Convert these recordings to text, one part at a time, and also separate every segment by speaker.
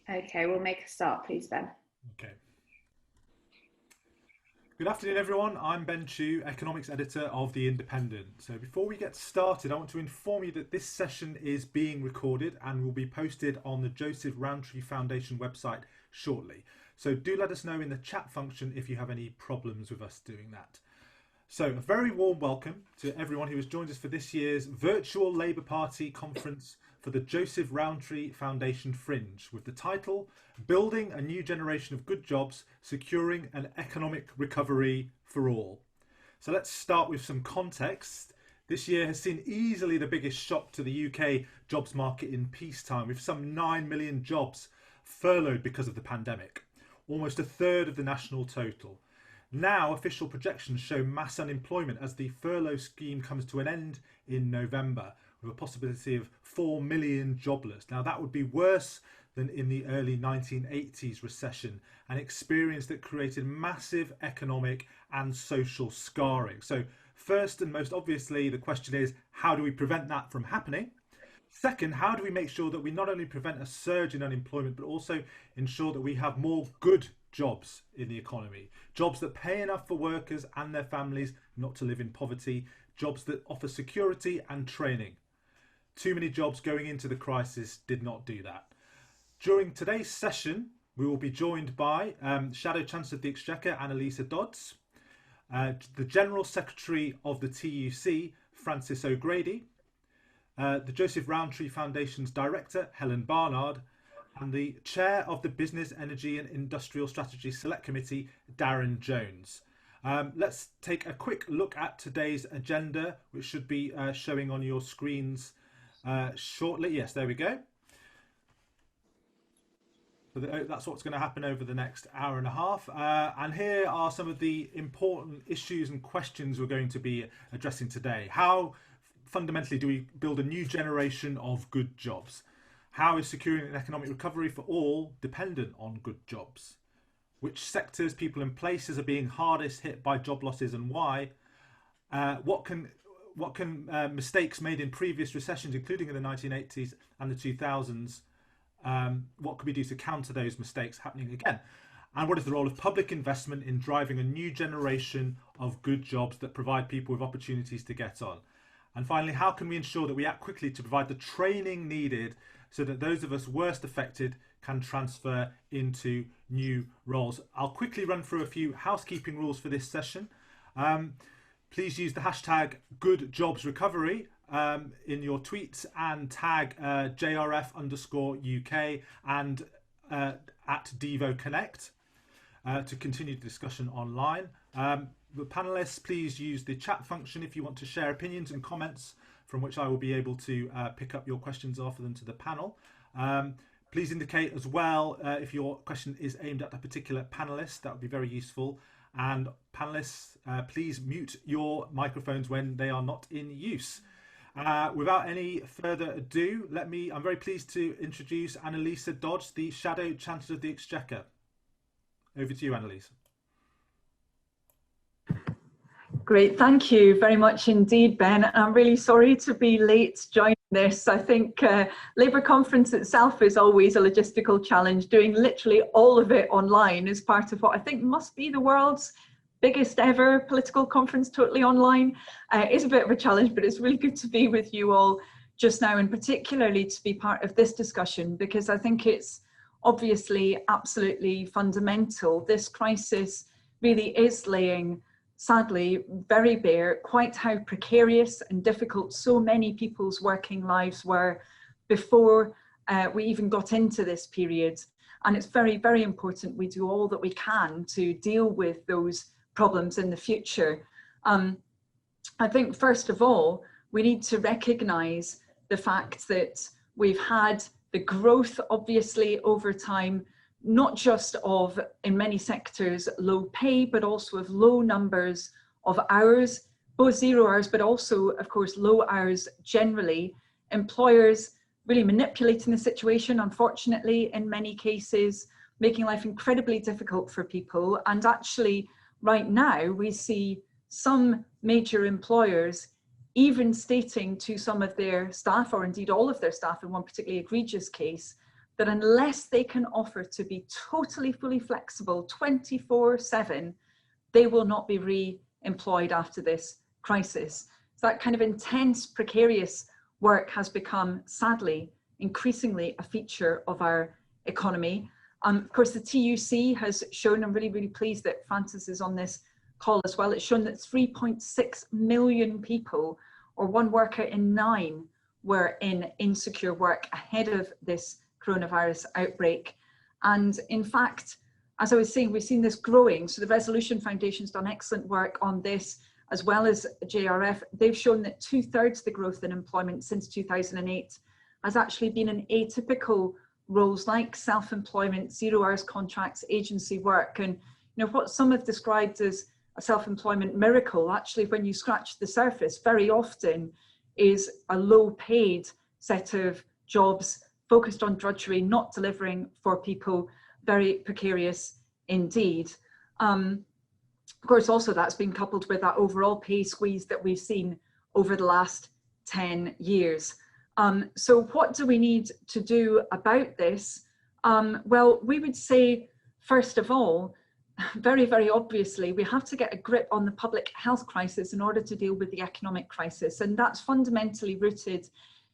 Speaker 1: Okay, we'll make a start, please, Ben.
Speaker 2: Okay. Good afternoon, everyone. I'm Ben Chu, Economics Editor of The Independent. So before we get started, I want to inform you that this session is being recorded and will be posted on the Joseph Rowntree Foundation website shortly. So do let us know in the chat function if you have any problems with us doing that. So a very warm welcome to everyone who has joined us for this year's virtual Labour Party conference for the Joseph Rowntree Foundation Fringe with the title Building a New Generation of Good Jobs, Securing an Economic Recovery for All. So let's start with some context. This year has seen easily the biggest shock to the UK jobs market in peacetime, with some 9 million jobs furloughed because of the pandemic, almost a third of the national total. Now, official projections show mass unemployment as the furlough scheme comes to an end in November, with a possibility of 4 million jobless. Now, that would be worse than in the early 1980s recession, an experience that created massive economic and social scarring. So, first and most obviously, the question is, how do we prevent that from happening? Second, how do we make sure that we not only prevent a surge in unemployment, but also ensure that we have more good jobs in the economy, jobs that pay enough for workers and their families not to live in poverty, jobs that offer security and training. Too many jobs going into the crisis did not do that. During today's session, we will be joined by Shadow Chancellor of the Exchequer, Annalisa Dodds, the General Secretary of the TUC, Francis O'Grady, the Joseph Rowntree Foundation's Director, Helen Barnard, and the Chair of the Business, Energy and Industrial Strategy Select Committee, Darren Jones. Let's take a quick look at today's agenda, which should be showing on your screens shortly. Yes, there we go. So that's what's going to happen over the next hour and a half. And here are some of the important issues and questions we're going to be addressing today. How fundamentally do we build a new generation of good jobs? How is securing an economic recovery for all dependent on good jobs? Which sectors, people and places are being hardest hit by job losses and why? What can mistakes made in previous recessions, including in the 1980s and the 2000s, what could we do to counter those mistakes happening again? And what is the role of public investment in driving a new generation of good jobs that provide people with opportunities to get on? And finally, how can we ensure that we act quickly to provide the training needed so that those of us worst affected can transfer into new roles? I'll quickly run through a few housekeeping rules for this session. Please use the hashtag #GoodJobsRecovery in your tweets and tag JRF_UK and at DevoConnect to continue the discussion online. The panelists, please use the chat function if you want to share opinions and comments from which I will be able to pick up your questions and offer them to the panel. Please indicate as well if your question is aimed at a particular panelist. That would be very useful. And panelists, please mute your microphones when they are not in use. Without any further ado, I'm very pleased to introduce Annalisa Dodds, the Shadow Chancellor of the Exchequer. Over to you, Annalisa.
Speaker 3: Great, thank you very much indeed, Ben. I'm really sorry to be late joining this. I think Labour conference itself is always a logistical challenge. Doing literally all of it online is part of what I think must be the world's biggest ever political conference totally online. Is a bit of a challenge, but it's really good to be with you all just now, and particularly to be part of this discussion, because I think it's obviously absolutely fundamental. This crisis really is laying, sadly, very bare quite how precarious and difficult so many people's working lives were before we even got into this period. And it's very, very important we do all that we can to deal with those problems in the future. I think, first of all, we need to recognise the fact that we've had the growth, obviously, over time, not just of, in many sectors, low pay, but also of low numbers of hours, both 0 hours, but also, of course, low hours generally. Employers really manipulating the situation, unfortunately, in many cases, making life incredibly difficult for people. And actually, right now, we see some major employers even stating to some of their staff, or indeed all of their staff in one particularly egregious case, that unless they can offer to be totally fully flexible 24/7, they will not be re-employed after this crisis. So that kind of intense, precarious work has become, sadly, increasingly a feature of our economy. Of course, the TUC has shown, I'm really, really pleased that Francis is on this call as well, it's shown that 3.6 million people, or 1 worker in 9, were in insecure work ahead of this coronavirus outbreak. And in fact, as I was saying, we've seen this growing. So the Resolution Foundation's done excellent work on this, as well as JRF. They've shown that 2/3 of the growth in employment since 2008 has actually been in atypical roles like self-employment, 0-hours contracts, agency work. And what some have described as a self-employment miracle, actually, when you scratch the surface, very often is a low-paid set of jobs focused on drudgery, not delivering for people, very precarious indeed. Of course, also that's been coupled with that overall pay squeeze that we've seen over the last 10 years. So what do we need to do about this? Well, we would say, first of all, very, very obviously, we have to get a grip on the public health crisis in order to deal with the economic crisis. And that's fundamentally rooted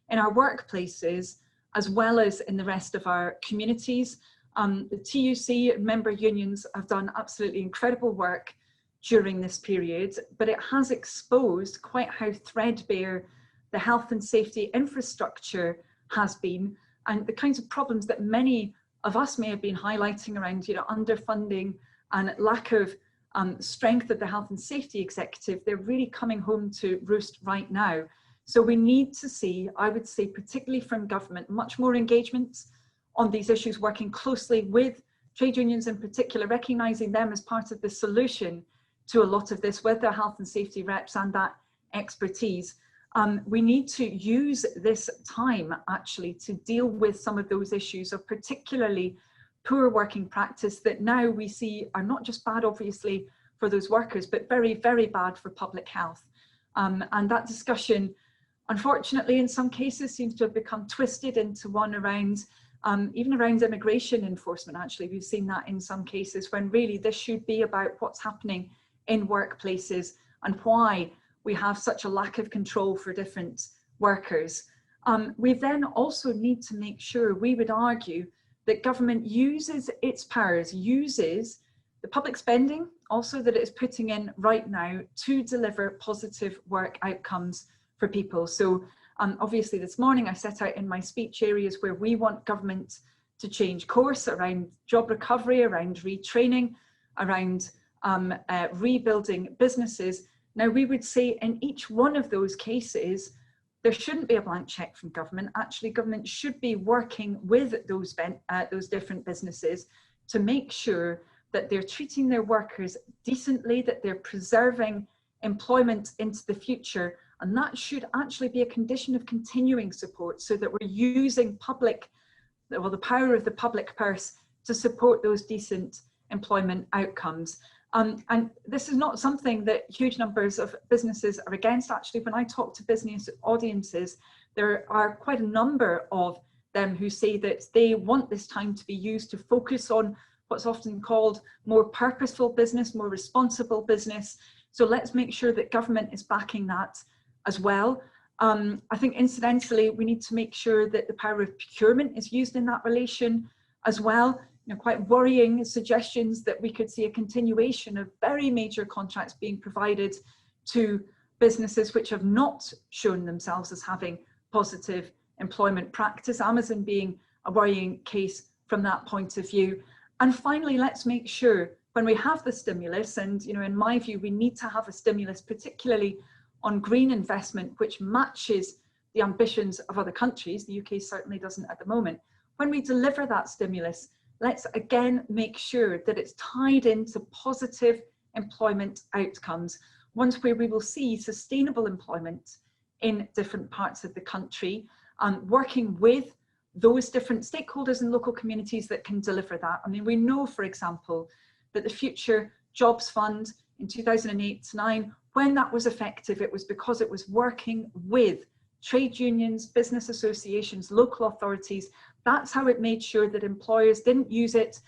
Speaker 3: in our workplaces, as well as in the rest of our communities. The TUC member unions have done absolutely incredible work during this period, but it has exposed quite how threadbare the health and safety infrastructure has been, and the kinds of problems that many of us may have been highlighting around, underfunding and lack of strength of the health and safety executive. They're really coming home to roost right now. So we need to see, I would say, particularly from government, much more engagement on these issues, working closely with trade unions in particular, recognising them as part of the solution to a lot of this with their health and safety reps and that expertise. We need to use this time actually to deal with some of those issues of particularly poor working practice that now we see are not just bad, obviously, for those workers, but very, very bad for public health. And that discussion, unfortunately, in some cases seems to have become twisted into one around, even around immigration enforcement. Actually, we've seen that in some cases when really this should be about what's happening in workplaces and why we have such a lack of control for different workers. We then also need to make sure, we would argue, that government uses its powers, uses the public spending also that it is putting in right now to deliver positive work outcomes for people. So obviously this morning I set out in my speech areas where we want government to change course around job recovery, around retraining, around rebuilding businesses. Now, we would say in each one of those cases, there shouldn't be a blank check from government. Actually, government should be working with those different businesses to make sure that they're treating their workers decently, that they're preserving employment into the future. And that should actually be a condition of continuing support so that we're using the power of the public purse to support those decent employment outcomes. And this is not something that huge numbers of businesses are against. Actually, when I talk to business audiences, there are quite a number of them who say that they want this time to be used to focus on what's often called more purposeful business, more responsible business. So let's make sure that government is backing that as well. I think incidentally, we need to make sure that the power of procurement is used in that relation as well. Quite worrying suggestions that we could see a continuation of very major contracts being provided to businesses which have not shown themselves as having positive employment practice, Amazon being a worrying case from that point of view. And finally, let's make sure when we have the stimulus, and in my view, we need to have a stimulus, particularly on green investment, which matches the ambitions of other countries. The UK certainly doesn't at the moment. When we deliver that stimulus, let's again make sure that it's tied into positive employment outcomes, ones where we will see sustainable employment in different parts of the country, working with those different stakeholders and local communities that can deliver that. I mean, we know, for example, that the Future Jobs Fund in 2008-9, when that was effective, it was because it was working with trade unions, business associations, local authorities, That's how it made sure that employers didn't use it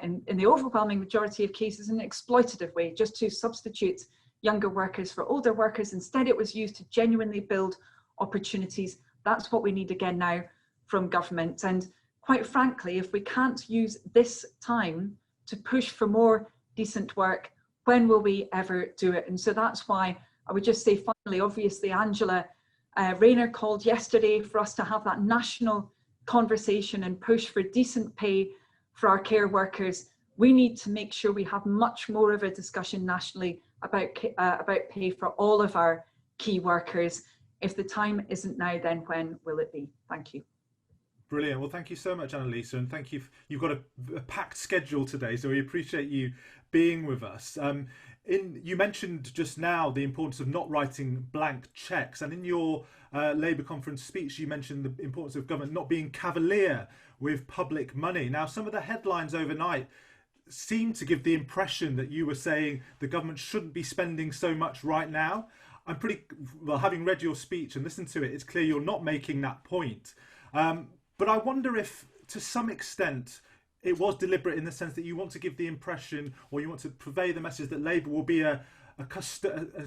Speaker 3: in the overwhelming majority of cases in an exploitative way, just to substitute younger workers for older workers. Instead, it was used to genuinely build opportunities. That's what we need again now from government. And quite frankly, if we can't use this time to push for more decent work, when will we ever do it? And so that's why I would just say finally, obviously, Angela Rayner called yesterday for us to have that national conversation and push for decent pay for our care workers. We need to make sure we have much more of a discussion nationally about pay for all of our key workers. If the time isn't now, then when will it be? Thank you.
Speaker 2: Brilliant. Well, thank you so much, Annalisa, and thank you. You've got a packed schedule today, so we appreciate you being with us. You mentioned just now the importance of not writing blank cheques, and in your Labour conference speech, you mentioned the importance of government not being cavalier with public money. Now, some of the headlines overnight seem to give the impression that you were saying the government shouldn't be spending so much right now. I'm pretty well, having read your speech and listened to it, it's clear you're not making that point. But I wonder if, to some extent, it was deliberate in the sense that you want to give the impression, or you want to convey the message that Labour will be a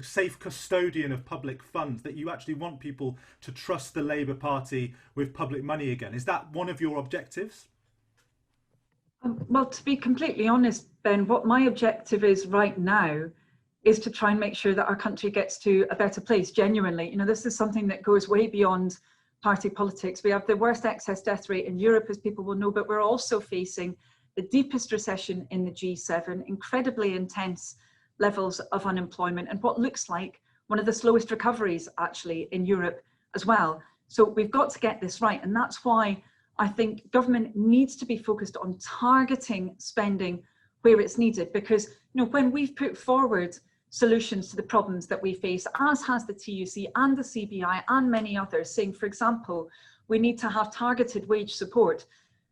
Speaker 2: safe custodian of public funds, that you actually want people to trust the Labour Party with public money again. Is that one of your objectives?
Speaker 3: Well, to be completely honest, Ben, what my objective is right now is to try and make sure that our country gets to a better place, genuinely. You know, this is something that goes way beyond party politics. We have the worst excess death rate in Europe, as people will know, but we're also facing the deepest recession in the G7, incredibly intense levels of unemployment, and what looks like one of the slowest recoveries actually in Europe as well. So we've got to get this right, and that's why I think government needs to be focused on targeting spending where it's needed, because when we've put forward solutions to the problems that we face, as has the TUC and the CBI and many others, saying, for example, we need to have targeted wage support.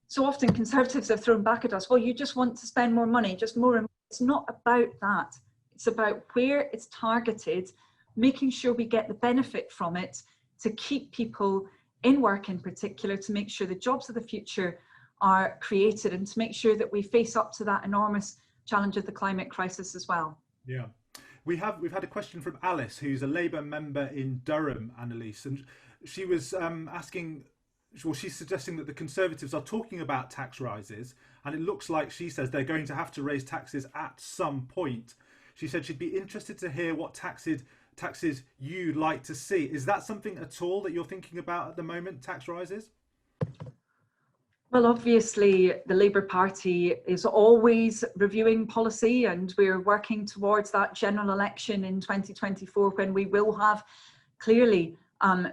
Speaker 3: So often Conservatives have thrown back at us, well, you just want to spend more money, just more and more. It's not about that. It's about where it's targeted, making sure we get the benefit from it to keep people in work in particular, to make sure the jobs of the future are created, and to make sure that we face up to that enormous challenge of the climate crisis as well.
Speaker 2: Yeah. We've had a question from Alice, who's a Labour member in Durham, Annalise, and she was she's suggesting that the Conservatives are talking about tax rises, and it looks like, she says, they're going to have to raise taxes at some point. She said she'd be interested to hear what taxes you'd like to see. Is that something at all that you're thinking about at the moment, tax rises?
Speaker 3: Well, obviously, the Labour Party is always reviewing policy, and we're working towards that general election in 2024, when we will have clearly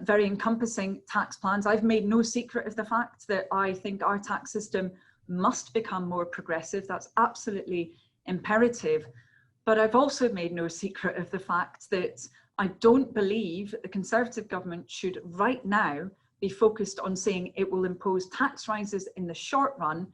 Speaker 3: very encompassing tax plans. I've made no secret of the fact that I think our tax system must become more progressive. That's absolutely imperative. But I've also made no secret of the fact that I don't believe the Conservative government should right now be focused on saying it will impose tax rises in the short run,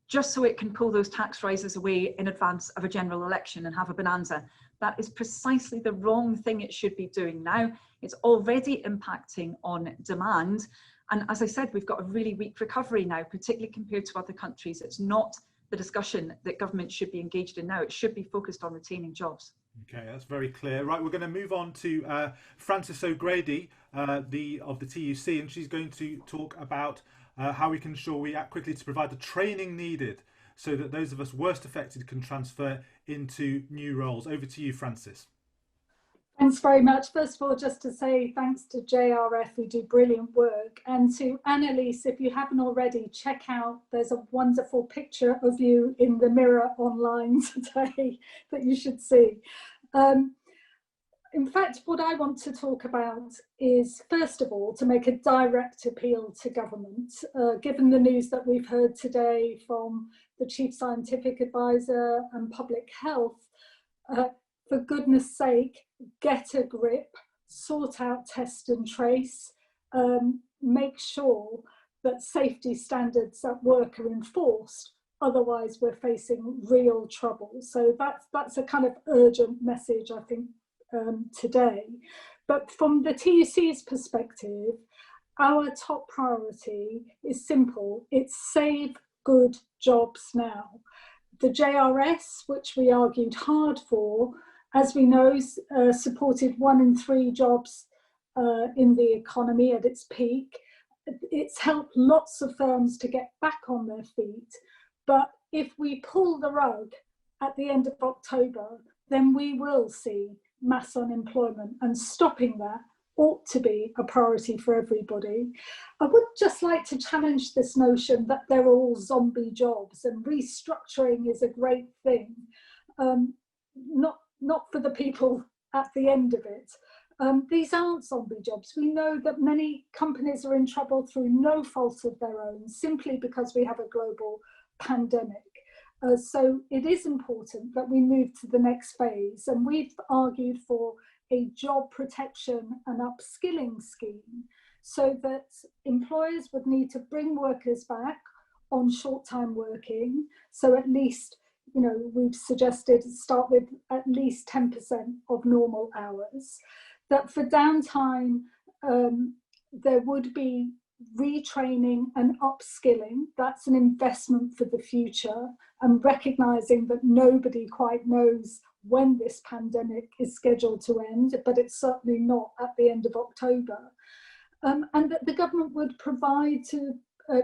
Speaker 3: just so it can pull those tax rises away in advance of a general election and have a bonanza. That is precisely the wrong thing it should be doing now. It's already impacting on demand. And as I said, we've got a really weak recovery now, particularly compared to other countries. It's not the discussion that government should be engaged in now. It should be focused on retaining jobs. Okay,
Speaker 2: that's very clear. Right, we're going to move on to Frances O'Grady, of the TUC, and she's going to talk about how we can ensure we act quickly to provide the training needed so that those of us worst affected can transfer into new roles. Over to you, Frances.
Speaker 4: Thanks very much. First of all, just to say thanks to JRF, who do brilliant work, and to Annalise, if you haven't already, check out, there's a wonderful picture of you in the mirror online today that you should see. In fact, what I want to talk about is, first of all, to make a direct appeal to government, given the news that we've heard today from the Chief Scientific Advisor and Public Health. For goodness sake, get a grip, sort out, test and trace, make sure that safety standards at work are enforced. Otherwise, we're facing real trouble. So that's a kind of urgent message, I think, today. But from the TUC's perspective, our top priority is simple. It's save good jobs now. The JRS, which we argued hard for, as we know, supported 1 in 3 jobs in the economy at its peak. It's helped lots of firms to get back on their feet. But if we pull the rug at the end of October, then we will see mass unemployment, and stopping that ought to be a priority for everybody. I would just like to challenge this notion that they're all zombie jobs and restructuring is a great thing. Not for the people at the end of it. These aren't zombie jobs. We know that many companies are in trouble through no fault of their own, simply because we have a global pandemic. So it is important that we move to the next phase, and we've argued for a job protection and upskilling scheme so that employers would need to bring workers back on short-time working. So at least, you know, we've suggested start with at least 10% of normal hours. That for downtime, there would be retraining and upskilling. That's an investment for the future, and recognizing that nobody quite knows when this pandemic is scheduled to end, but it's certainly not at the end of October. And that the government would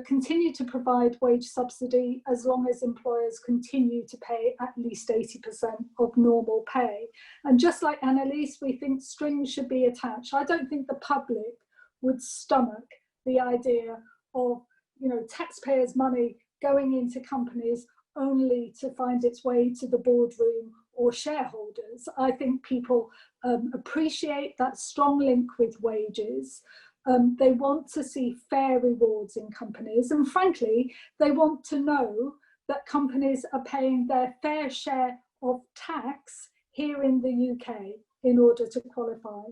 Speaker 4: continue to provide wage subsidy as long as employers continue to pay at least 80% of normal pay. And just like Annalise, we think strings should be attached. I don't think the public would stomach the idea of, you know, taxpayers' money going into companies only to find its way to the boardroom or shareholders. I think people appreciate that strong link with wages. They want to see fair rewards in companies, and frankly, they want to know that companies are paying their fair share of tax here in the UK in order to qualify.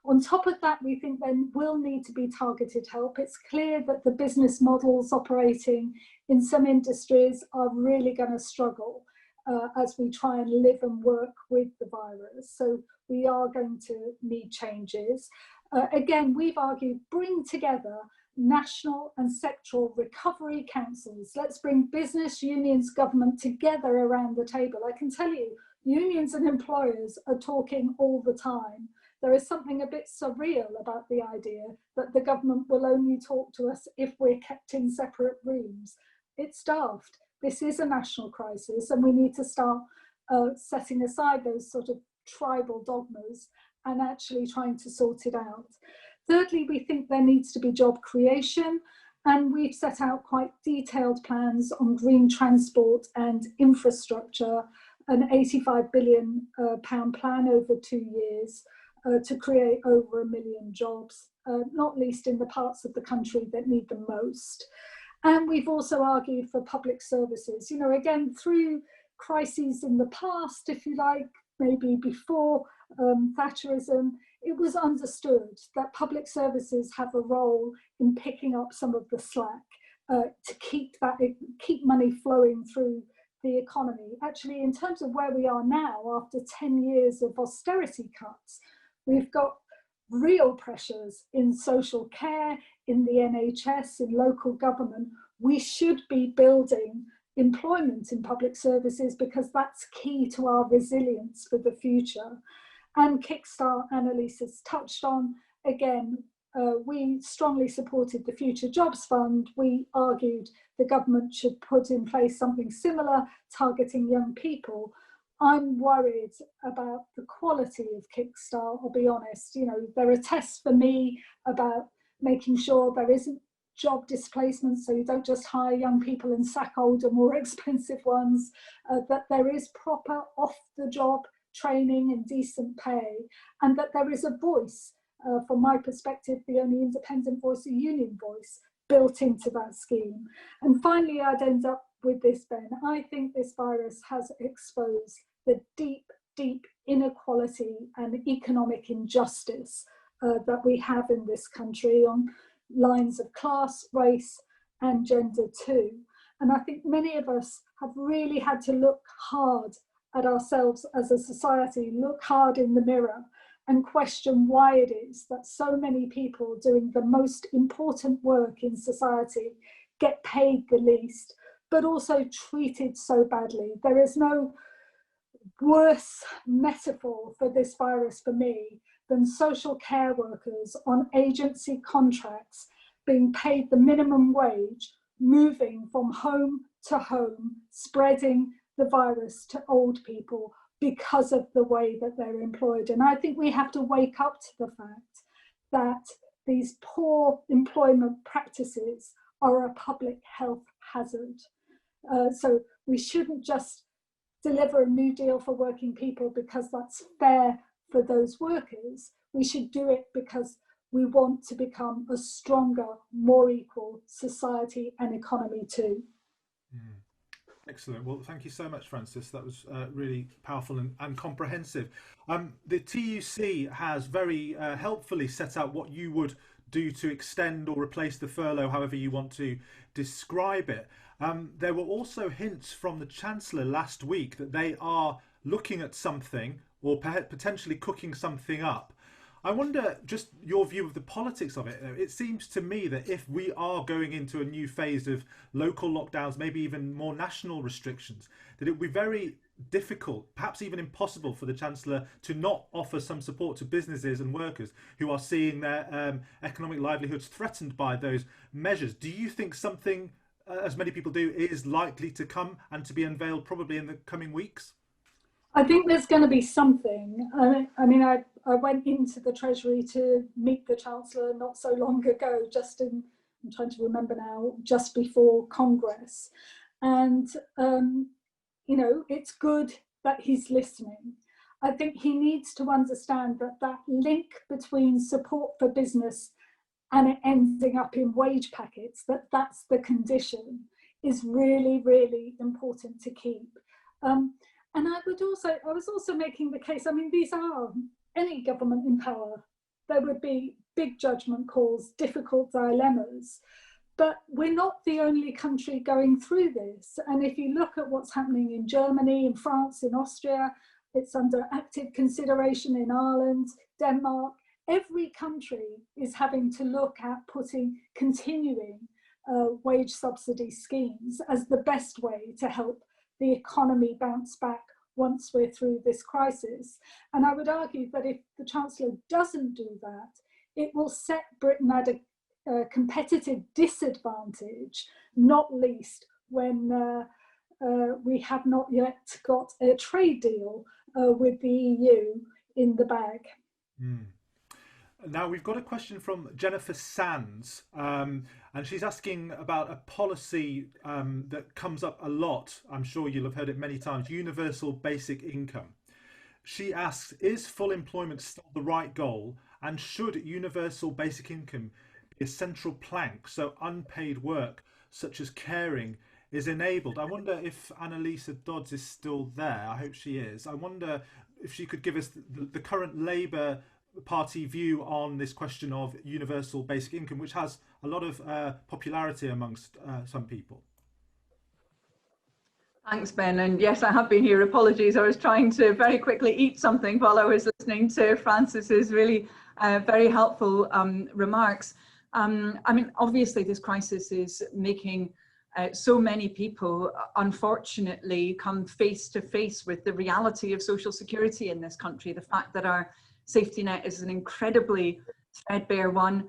Speaker 4: On top of that, we think there will need to be targeted help. It's clear that the business models operating in some industries are really going to struggle as we try and live and work with the virus. So we are going to need changes. Again, we've argued bring together national and sectoral recovery councils. Let's bring business, unions, government together around the table. I can tell you, unions and employers are talking all the time. There is something a bit surreal about the idea that the government will only talk to us if we're kept in separate rooms. It's daft. This is a national crisis, and we need to start setting aside those sort of tribal dogmas and actually trying to sort it out. Thirdly, we think there needs to be job creation, and we've set out quite detailed plans on green transport and infrastructure, an £85 billion plan over 2 years to create over 1 million jobs, not least in the parts of the country that need them most. And we've also argued for public services. You know, again, through crises in the past, if you like, maybe before Thatcherism, it was understood that public services have a role in picking up some of the slack to keep money flowing through the economy. Actually, in terms of where we are now, after 10 years of austerity cuts, we've got real pressures in social care, in the NHS, in local government. We should be building employment in public services because that's key to our resilience for the future. And Kickstart, Annalise has touched on, again, we strongly supported the Future Jobs Fund. We argued the government should put in place something similar, targeting young people. I'm worried about the quality of Kickstart, I'll be honest. You know, there are tests for me about making sure there isn't job displacement, so you don't just hire young people and sack older, more expensive ones, that there is proper off-the-job training and decent pay, and that there is a voice, from my perspective, the only independent voice, a union voice, built into that scheme. And finally, I'd end up with this, Ben. I think this virus has exposed the deep, deep inequality and economic injustice that we have in this country on lines of class, race, and gender too. And I think many of us have really had to look hard at ourselves as a society, look hard in the mirror and question why it is that so many people doing the most important work in society get paid the least, but also treated so badly. There is no worse metaphor for this virus for me than social care workers on agency contracts being paid the minimum wage, moving from home to home, spreading the virus to old people because of the way that they're employed. And I think we have to wake up to the fact that these poor employment practices are a public health hazard. So we shouldn't just deliver a new deal for working people because that's fair for those workers. We should do it because we want to become a stronger, more equal society and economy too.
Speaker 2: Excellent. Well, thank you so much, Frances. That was really powerful and comprehensive. The TUC has very helpfully set out what you would do to extend or replace the furlough, however you want to describe it. There were also hints from the Chancellor last week that they are looking at something or potentially cooking something up. I wonder just your view of the politics of it. It seems to me that if we are going into a new phase of local lockdowns, maybe even more national restrictions, that it would be very difficult, perhaps even impossible for the Chancellor to not offer some support to businesses and workers who are seeing their economic livelihoods threatened by those measures. Do you think something, as many people do, is likely to come and to be unveiled probably in the coming weeks?
Speaker 4: I think there's going to be something. I went into the Treasury to meet the Chancellor not so long ago, I'm trying to remember now, just before Congress. And, it's good that he's listening. I think he needs to understand that link between support for business and it ending up in wage packets, that's the condition, is really, really important to keep. And I was also making the case, these are any government in power, there would be big judgment calls, difficult dilemmas, but we're not the only country going through this. And if you look at what's happening in Germany, in France, in Austria, it's under active consideration in Ireland, Denmark, every country is having to look at continuing wage subsidy schemes as the best way to help the economy bounce back once we're through this crisis. And I would argue that if the Chancellor doesn't do that, it will set Britain at a competitive disadvantage, not least when we have not yet got a trade deal with the EU in the bag.
Speaker 2: Now we've got a question from Jennifer Sands, and she's asking about a policy that comes up a lot. I'm sure you'll have heard it many times: universal basic income. She asks, is full employment still the right goal, and should universal basic income be a central plank so unpaid work such as caring is enabled? I wonder if Annalisa Dodds is still there. I hope she is. I wonder if she could give us the current Labour Party view on this question of universal basic income, which has a lot of popularity amongst some people.
Speaker 3: Thanks, Ben. And yes, I have been here. Apologies. I was trying to very quickly eat something while I was listening to Frances's really very helpful remarks. Obviously, this crisis is making so many people, unfortunately, come face to face with the reality of social security in this country. The fact that our safety net is an incredibly threadbare one.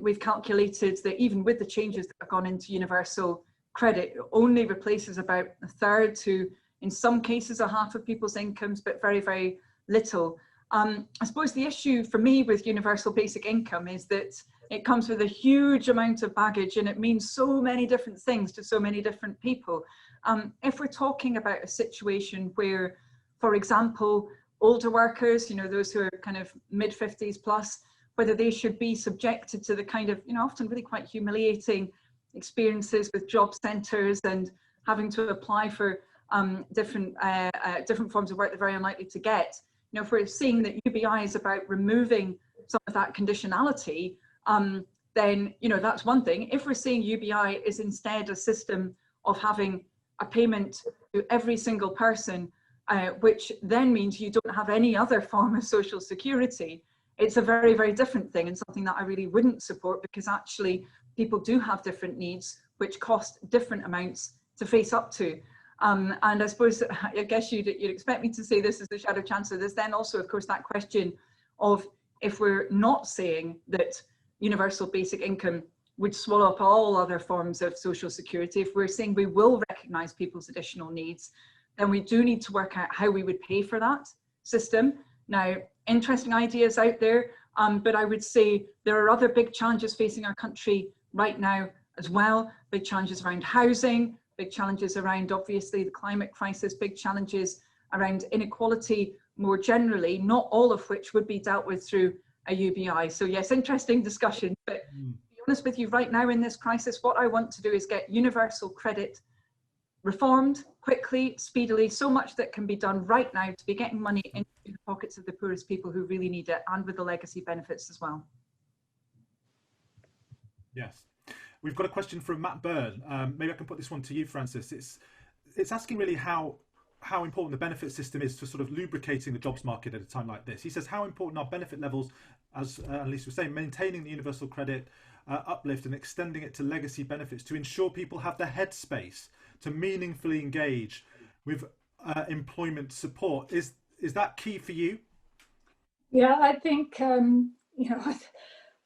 Speaker 3: We've calculated that even with the changes that have gone into universal credit, it only replaces about a third to, in some cases, a half of people's incomes, but very, very little. I suppose the issue for me with universal basic income is that it comes with a huge amount of baggage and it means so many different things to so many different people. If we're talking about a situation where, for example, older workers, those who are kind of mid-50s plus, whether they should be subjected to the kind of, often really quite humiliating experiences with job centres and having to apply for different forms of work they're very unlikely to get. If we're seeing that UBI is about removing some of that conditionality, then that's one thing. If we're seeing UBI is instead a system of having a payment to every single person which then means you don't have any other form of social security, it's a very, very different thing, and something that I really wouldn't support, because actually people do have different needs which cost different amounts to face up to. And I suppose, I guess you'd expect me to say this as the Shadow Chancellor. There's then also, of course, that question of, if we're not saying that universal basic income would swallow up all other forms of social security, if we're saying we will recognise people's additional needs, then we do need to work out how we would pay for that system. Now, interesting ideas out there, but I would say there are other big challenges facing our country right now as well. Big challenges around housing, big challenges around, obviously, the climate crisis, big challenges around inequality more generally, not all of which would be dealt with through a UBI. So yes, interesting discussion, but to be honest with you, right now in this crisis, what I want to do is get universal credit reformed quickly, speedily, so much that can be done right now to be getting money into the pockets of the poorest people who really need it, and with the legacy benefits as well.
Speaker 2: Yes. We've got a question from Matt Byrne. Maybe I can put this one to you, Francis. It's asking really how important the benefit system is for sort of lubricating the jobs market at a time like this. He says, how important are benefit levels, as Annalise was saying, maintaining the universal credit uplift and extending it to legacy benefits to ensure people have the headspace to meaningfully engage with employment support? Is that key for you?
Speaker 4: Yeah, I think,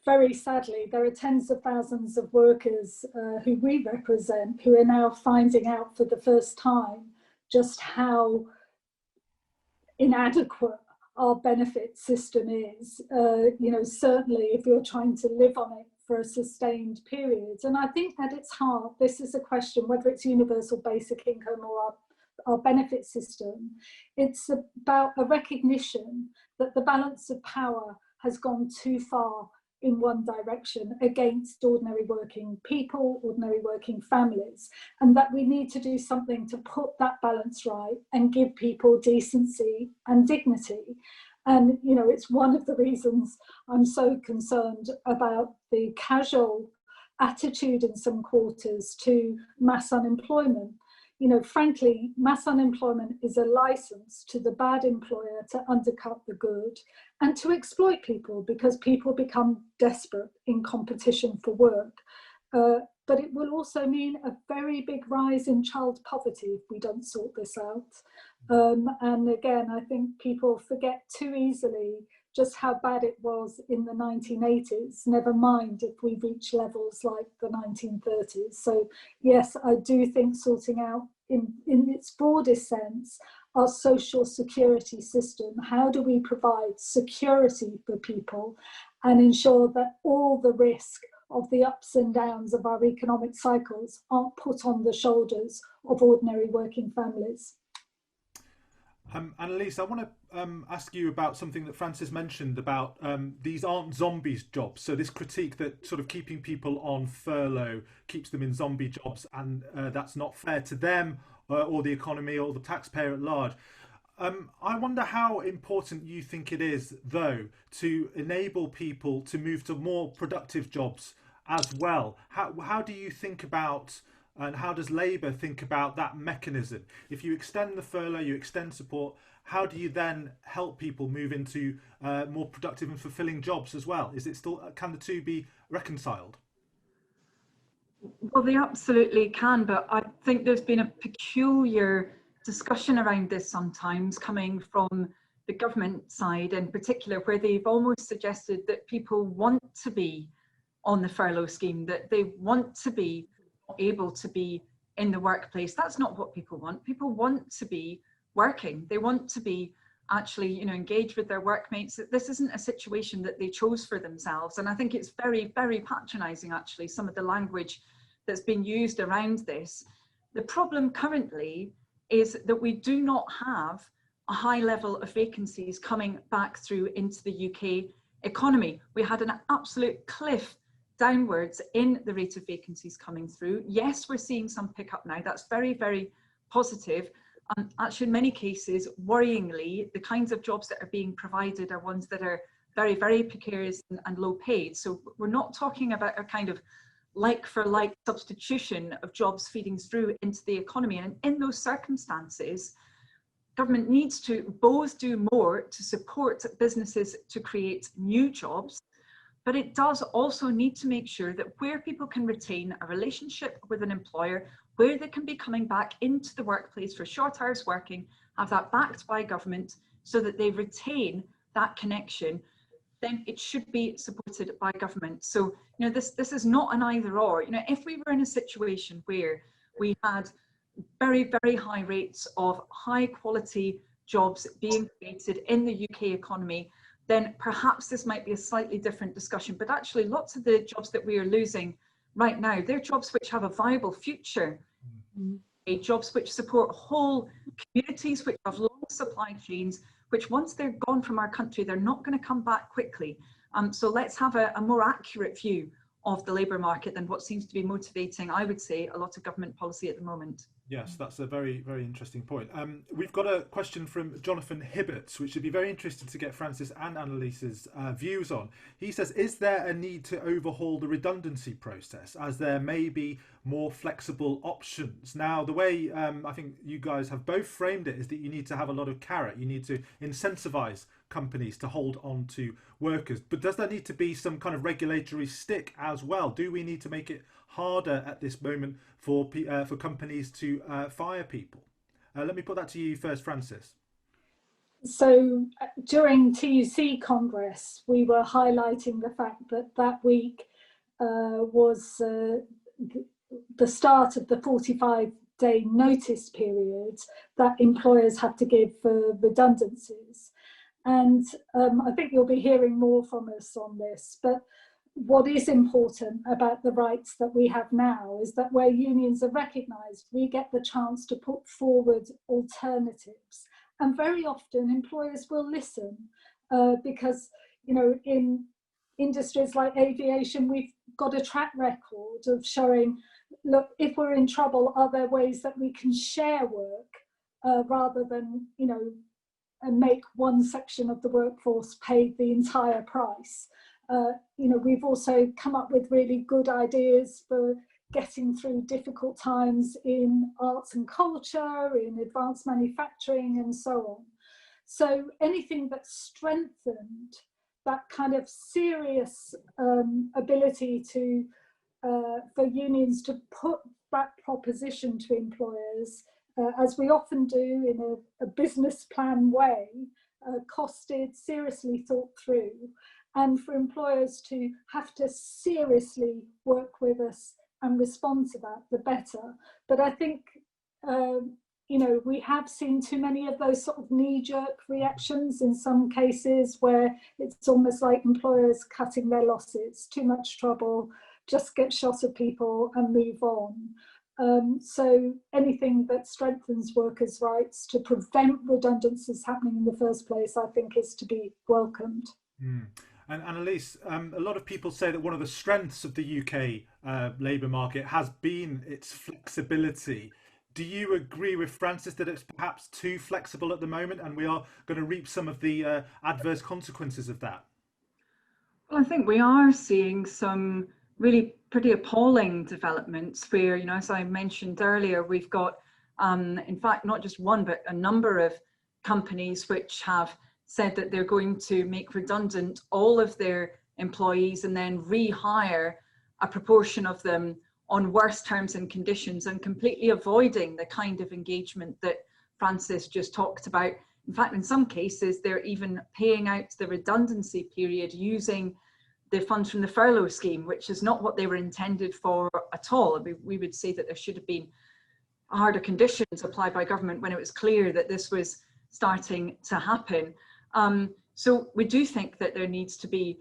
Speaker 4: very sadly, there are tens of thousands of workers who we represent who are now finding out for the first time just how inadequate our benefit system is. Certainly if you're trying to live on it for a sustained period. And I think at its heart, this is a question, whether it's universal basic income or our benefit system, it's about a recognition that the balance of power has gone too far in one direction against ordinary working people, ordinary working families, and that we need to do something to put that balance right and give people decency and dignity. And, it's one of the reasons I'm so concerned about the casual attitude in some quarters to mass unemployment. Frankly, mass unemployment is a license to the bad employer to undercut the good and to exploit people, because people become desperate in competition for work. But it will also mean a very big rise in child poverty if we don't sort this out. And again, I think people forget too easily just how bad it was in the 1980s, never mind if we reach levels like the 1930s. So yes, I do think sorting out in its broadest sense our social security system, how do we provide security for people and ensure that all the risk of the ups and downs of our economic cycles aren't put on the shoulders of ordinary working families.
Speaker 2: Annalise, I want to ask you about something that Francis mentioned about these aren't zombies jobs. So this critique that sort of keeping people on furlough keeps them in zombie jobs, and that's not fair to them or the economy or the taxpayer at large. I wonder how important you think it is, though, to enable people to move to more productive jobs as well. How do you think about, and how does Labour think about that mechanism? If you extend the furlough, you extend support, how do you then help people move into more productive and fulfilling jobs as well? Is it still, can the two be reconciled?
Speaker 3: Well, they absolutely can, but I think there's been a peculiar discussion around this sometimes coming from the government side in particular, where they've almost suggested that people want to be on the furlough scheme, that they want to be able to be in the workplace. That's not what people want. People want to be working. They want to be actually, engaged with their workmates. This isn't a situation that they chose for themselves. And I think it's very, very patronising, actually, some of the language that's been used around this. The problem currently is that we do not have a high level of vacancies coming back through into the UK economy. We had an absolute cliff downwards in the rate of vacancies coming through. Yes, we're seeing some pickup now. That's very, very positive. Actually, in many cases, worryingly, the kinds of jobs that are being provided are ones that are very, very precarious and low paid. So we're not talking about a kind of like for like substitution of jobs feeding through into the economy. And in those circumstances, government needs to both do more to support businesses to create new jobs, but it does also need to make sure that where people can retain a relationship with an employer, where they can be coming back into the workplace for short hours working, have that backed by government so that they retain that connection, then it should be supported by government. So, you know, this is not an either or. You know, if we were in a situation where we had very, very high rates of high quality jobs being created in the UK economy, then perhaps this might be a slightly different discussion. But actually, lots of the jobs that we are losing right now, they're jobs which have a viable future, jobs which support whole communities, which have long supply chains, which once they're gone from our country, they're not going to come back quickly. So let's have a more accurate view of the labour market than what seems to be motivating, I would say, a lot of government policy at the moment.
Speaker 2: Yes, that's a very, very interesting point. We've got a question from Jonathan Hibbert, which would be very interested to get Francis and Annalise's views on. He says, is there a need to overhaul the redundancy process as there may be more flexible options? Now, the way I think you guys have both framed it is that you need to have a lot of carrot. You need to incentivize companies to hold on to workers. But does there need to be some kind of regulatory stick as well? Do we need to make it harder at this moment for companies to fire people? Let me put that to you first, Francis.
Speaker 4: So during TUC Congress, we were highlighting the fact that that week was the start of the 45-day notice period that employers have to give for redundancies. And I think you'll be hearing more from us on this, but what is important about the rights that we have now is that where unions are recognised, we get the chance to put forward alternatives. And very often employers will listen because, you know, in industries like aviation, we've got a track record of showing, look, if we're in trouble, are there ways that we can share work rather than, you know, and make one section of the workforce pay the entire price. You know, we've also come up with really good ideas for getting through difficult times in arts and culture, in advanced manufacturing and so on. So anything that strengthened that kind of serious ability to for unions to put that proposition to employers, as we often do in a business plan way, costed, seriously thought through, and for employers to have to seriously work with us and respond to that, the better. But I think, you know, we have seen too many of those sort of knee-jerk reactions in some cases where it's almost like employers cutting their losses, too much trouble, just get shot at people and move on. So anything that strengthens workers' rights to prevent redundancies happening in the first place, I think, is to be welcomed.
Speaker 2: And Annalise, a lot of people say that one of the strengths of the UK labour market has been its flexibility. Do you agree with Francis that it's perhaps too flexible at the moment and we are going to reap some of the adverse consequences of that?
Speaker 3: Well, I think we are seeing some really pretty appalling developments where, you know, as I mentioned earlier, we've got, in fact, not just one, but a number of companies which have said that they're going to make redundant all of their employees and then rehire a proportion of them on worse terms and conditions, and completely avoiding the kind of engagement that Francis just talked about. In fact, in some cases, they're even paying out the redundancy period using the funds from the furlough scheme, which is not what they were intended for at all. We would say that there should have been harder conditions applied by government when it was clear that this was starting to happen. So we do think that there needs to be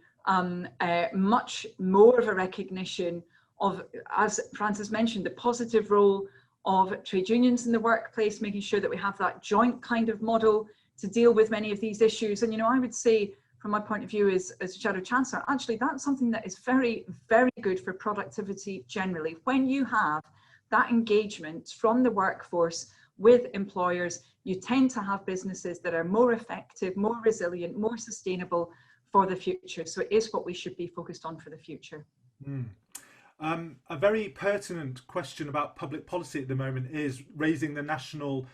Speaker 3: much more of a recognition of, as Francis mentioned, the positive role of trade unions in the workplace, making sure that we have that joint kind of model to deal with many of these issues. And, you know, I would say, from my point of view as Shadow Chancellor, actually that's something that is very, very good for productivity generally. When you have that engagement from the workforce with employers, you tend to have businesses that are more effective, more resilient, more sustainable for the future. So it is what we should be focused on for the future.
Speaker 2: A very pertinent question about public policy at the moment is raising the national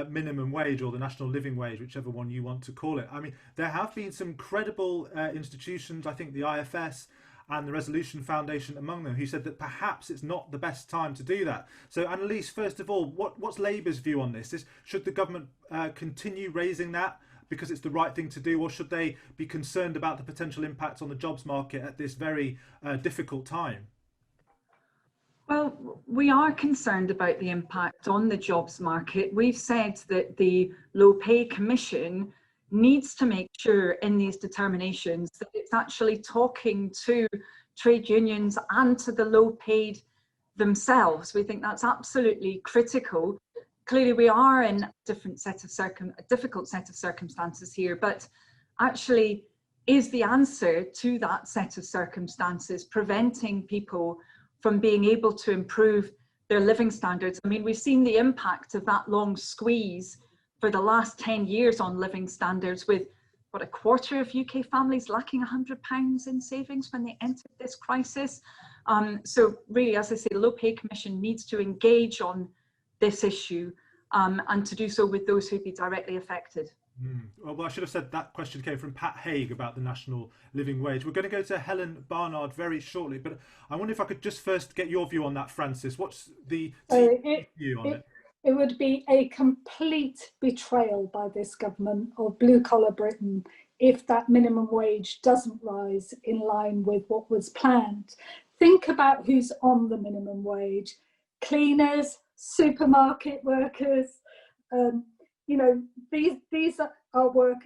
Speaker 2: minimum wage, or the national living wage, whichever one you want to call it. I mean, there have been some credible institutions, I think the IFS and the Resolution Foundation among them, who said that perhaps it's not the best time to do that. So, Annalise, first of all, what's Labour's view on this? Should the government continue raising that because it's the right thing to do, or should they be concerned about the potential impacts on the jobs market at this very difficult time?
Speaker 3: Well, we are concerned about the impact on the jobs market. We've said that the Low Pay Commission needs to make sure in these determinations that it's actually talking to trade unions and to the low paid themselves. We think that's absolutely critical. Clearly, we are in a difficult set of circumstances here, but actually, is the answer to that set of circumstances preventing people from being able to improve their living standards? I mean, we've seen the impact of that long squeeze for the last 10 years on living standards, with a quarter of UK families lacking £100 in savings when they entered this crisis. So really, as I say, the Low Pay Commission needs to engage on this issue and to do so with those who'd be directly affected.
Speaker 2: Well, I should have said that question came from Pat Haig about the national living wage. We're going to go to Helen Barnard very shortly, but I wonder if I could just first get your view on that, Francis. What's the view on it?
Speaker 4: It would be a complete betrayal by this government of blue-collar Britain if that minimum wage doesn't rise in line with what was planned. Think about who's on the minimum wage: cleaners, supermarket workers. You know, these are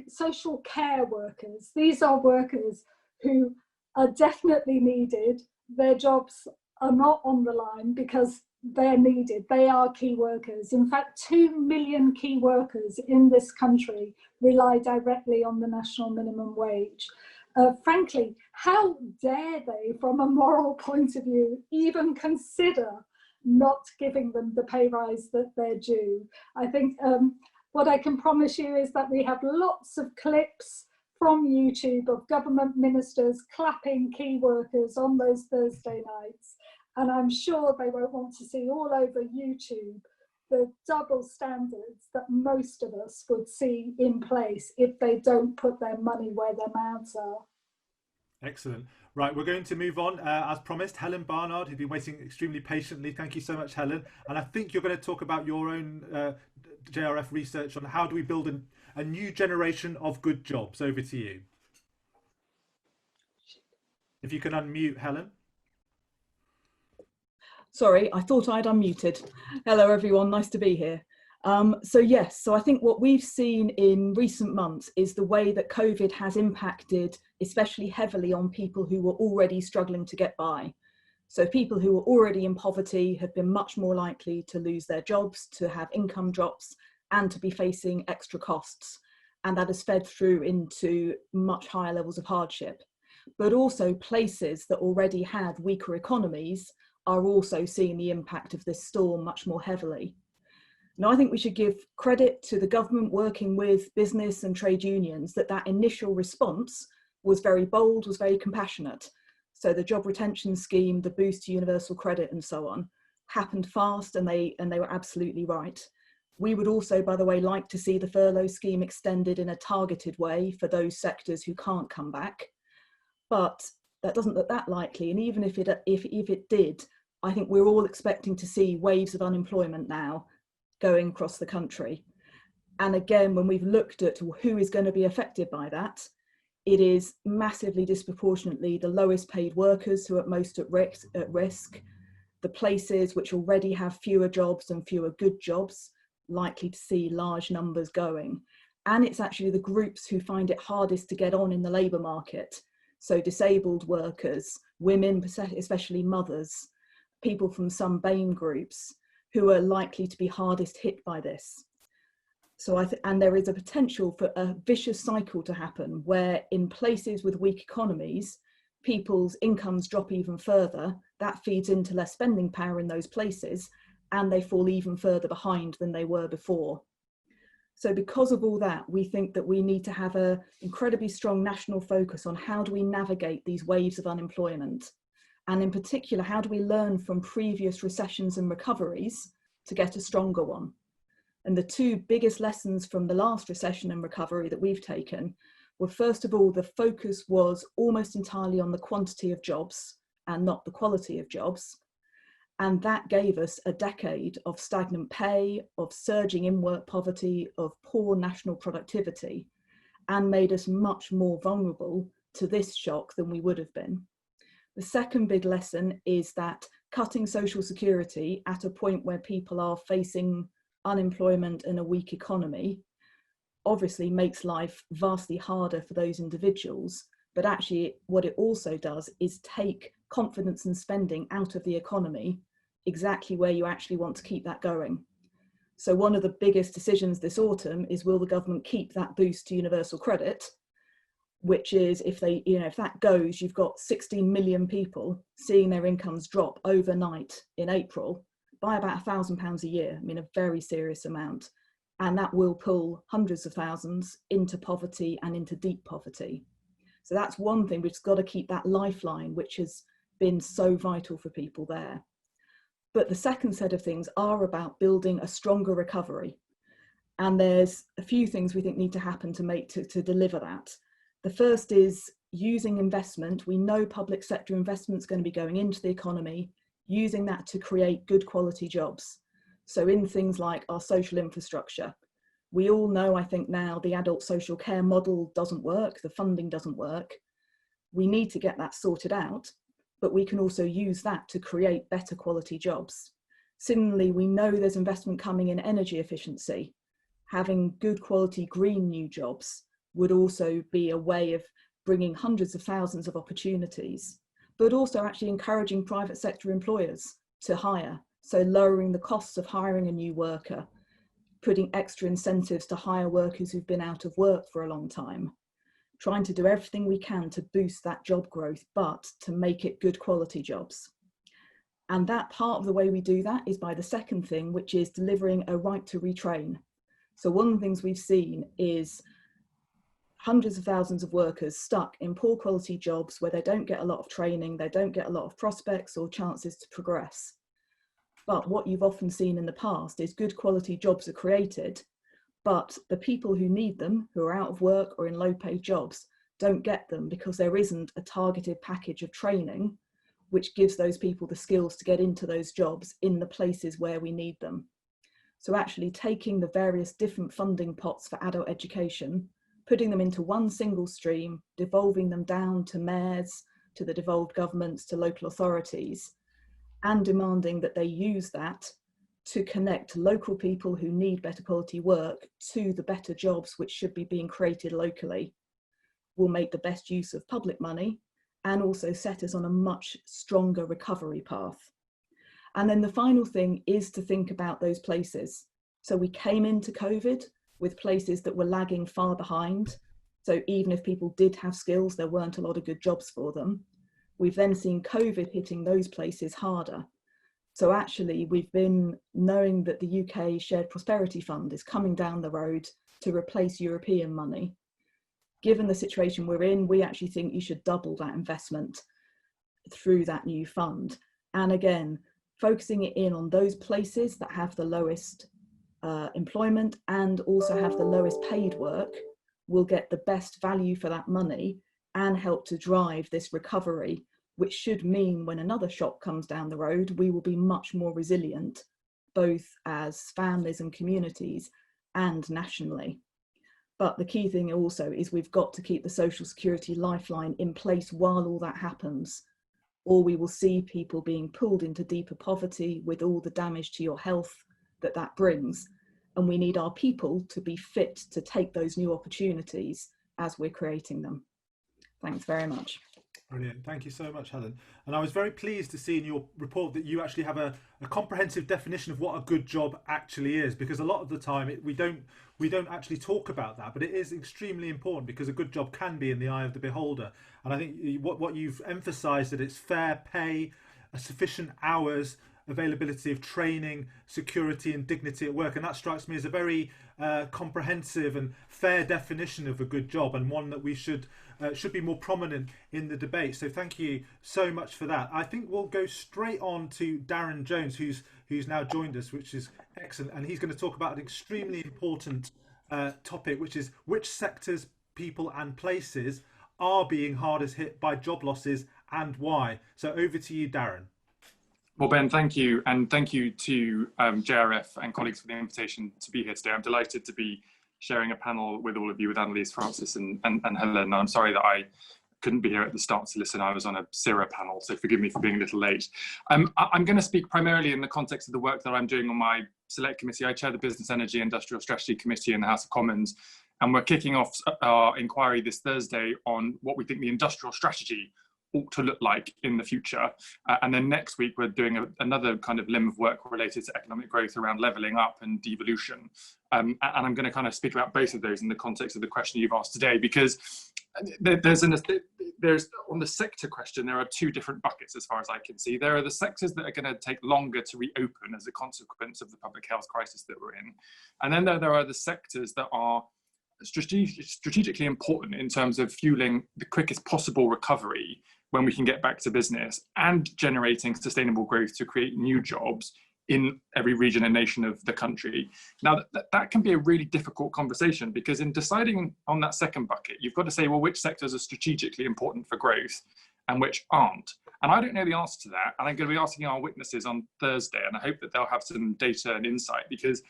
Speaker 4: social care workers. These are workers who are definitely needed. Their jobs are not on the line because they're needed. They are key workers. In fact, 2 million key workers in this country rely directly on the national minimum wage. Frankly, how dare they, from a moral point of view, even consider not giving them the pay rise that they're due? I think what I can promise you is that we have lots of clips from YouTube of government ministers clapping key workers on those Thursday nights. And I'm sure they won't want to see all over YouTube the double standards that most of us would see in place if they don't put their money where their mouths are.
Speaker 2: Excellent. Right, we're going to move on. As promised, Helen Barnard, who's been waiting extremely patiently. Thank you so much, Helen. And I think you're going to talk about your own JRF research on how do we build a new generation of good jobs. Over to you. If you can unmute, Helen.
Speaker 5: Sorry, I thought I'd unmuted. Hello, everyone. Nice to be here. So I think what we've seen in recent months is the way that COVID has impacted especially heavily on people who were already struggling to get by. So people who were already in poverty have been much more likely to lose their jobs, to have income drops, and to be facing extra costs. And that has fed through into much higher levels of hardship. But also places that already had weaker economies are also seeing the impact of this storm much more heavily. Now, I think we should give credit to the government working with business and trade unions that initial response was very bold, was very compassionate. So the job retention scheme, the boost to universal credit and so on happened fast, and they were absolutely right. We would also, by the way, like to see the furlough scheme extended in a targeted way for those sectors who can't come back. But that doesn't look that likely. And even if it did, I think we're all expecting to see waves of unemployment now going across the country. And again, when we've looked at who is going to be affected by that, it is massively disproportionately the lowest paid workers who are most at risk, the places which already have fewer jobs and fewer good jobs, likely to see large numbers going. And it's actually the groups who find it hardest to get on in the labour market. So disabled workers, women, especially mothers, people from some BAME groups who are likely to be hardest hit by this. So and there is a potential for a vicious cycle to happen where in places with weak economies, people's incomes drop even further. That feeds into less spending power in those places, and they fall even further behind than they were before. So because of all that, we think that we need to have an incredibly strong national focus on how do we navigate these waves of unemployment. And in particular, how do we learn from previous recessions and recoveries to get a stronger one? And the two biggest lessons from the last recession and recovery that we've taken were, first of all, the focus was almost entirely on the quantity of jobs and not the quality of jobs. And that gave us a decade of stagnant pay, of surging in-work poverty, of poor national productivity, and made us much more vulnerable to this shock than we would have been. The second big lesson is that cutting social security at a point where people are facing unemployment and a weak economy obviously makes life vastly harder for those individuals, but actually what it also does is take confidence and spending out of the economy, exactly where you actually want to keep that going. So one of the biggest decisions this autumn is, will the government keep that boost to universal credit, which is, if that goes, you've got 16 million people seeing their incomes drop overnight in April by about £1,000 a year. I mean, a very serious amount. And that will pull hundreds of thousands into poverty and into deep poverty. So that's one thing. We've just got to keep that lifeline, which has been so vital for people there. But the second set of things are about building a stronger recovery. And there's a few things we think need to happen to deliver that. The first is using investment. We know public sector investment is going to be going into the economy, using that to create good quality jobs. So in things like our social infrastructure, we all know, I think now, the adult social care model doesn't work, the funding doesn't work. We need to get that sorted out, but we can also use that to create better quality jobs. Similarly, we know there's investment coming in energy efficiency. Having good quality green new jobs would also be a way of bringing hundreds of thousands of opportunities, but also actually encouraging private sector employers to hire. So lowering the costs of hiring a new worker, putting extra incentives to hire workers who've been out of work for a long time, trying to do everything we can to boost that job growth, but to make it good quality jobs. And that part of the way we do that is by the second thing, which is delivering a right to retrain. So one of the things we've seen is hundreds of thousands of workers stuck in poor quality jobs where they don't get a lot of training, they don't get a lot of prospects or chances to progress. But what you've often seen in the past is good quality jobs are created, but the people who need them, who are out of work or in low paid jobs, don't get them because there isn't a targeted package of training which gives those people the skills to get into those jobs in the places where we need them. So actually taking the various different funding pots for adult education, putting them into one single stream, devolving them down to mayors, to the devolved governments, to local authorities, and demanding that they use that to connect local people who need better quality work to the better jobs which should be being created locally, will make the best use of public money and also set us on a much stronger recovery path. And then the final thing is to think about those places. So we came into COVID with places that were lagging far behind. So even if people did have skills, there weren't a lot of good jobs for them. We've then seen COVID hitting those places harder. So actually we've been knowing that the UK Shared Prosperity Fund is coming down the road to replace European money. Given the situation we're in, we actually think you should double that investment through that new fund. And again, focusing it in on those places that have the lowest employment and also have the lowest paid work will get the best value for that money and help to drive this recovery, which should mean when another shock comes down the road, we will be much more resilient, both as families and communities and nationally. But the key thing also is we've got to keep the social security lifeline in place while all that happens, or we will see people being pulled into deeper poverty with all the damage to your health that that brings. And we need our people to be fit to take those new opportunities as we're creating them. Thanks very much.
Speaker 2: Brilliant. Thank you so much, Helen. And I was very pleased to see in your report that you actually have a comprehensive definition of what a good job actually is, because a lot of the time we don't actually talk about that, but it is extremely important because a good job can be in the eye of the beholder. And I think what you've emphasised, that it's fair pay, sufficient hours, availability of training, security and dignity at work. And that strikes me as a very comprehensive and fair definition of a good job, and one that we should be more prominent in the debate. So thank you so much for that. I think we'll go straight on to Darren Jones, who's now joined us, which is excellent. And he's going to talk about an extremely important topic, which is which sectors, people and places are being hardest hit by job losses and why. So over to you, Darren.
Speaker 6: Well, Ben, thank you. And thank you to JRF and colleagues for the invitation to be here today. I'm delighted to be sharing a panel with all of you, with Annalise, Francis and Helen. I'm sorry that I couldn't be here at the start to listen. I was on a CIRA panel, so forgive me for being a little late. I'm going to speak primarily in the context of the work that I'm doing on my select committee. I chair the Business Energy Industrial Strategy Committee in the House of Commons, and we're kicking off our inquiry this Thursday on what we think the industrial strategy ought to look like in the future. And then next week, we're doing another kind of limb of work related to economic growth around levelling up and devolution. And I'm going to kind of speak about both of those in the context of the question you've asked today, because there's on the sector question, there are two different buckets as far as I can see. There are the sectors that are going to take longer to reopen as a consequence of the public health crisis that we're in. And then there are the sectors that are strategically important in terms of fueling the quickest possible recovery when we can get back to business and generating sustainable growth to create new jobs in every region and nation of the country. Now, that can be a really difficult conversation, because in deciding on that second bucket, you've got to say, well, which sectors are strategically important for growth and which aren't? And I don't know the answer to that. And I'm going to be asking our witnesses on Thursday, and I hope that they'll have some data and insight, because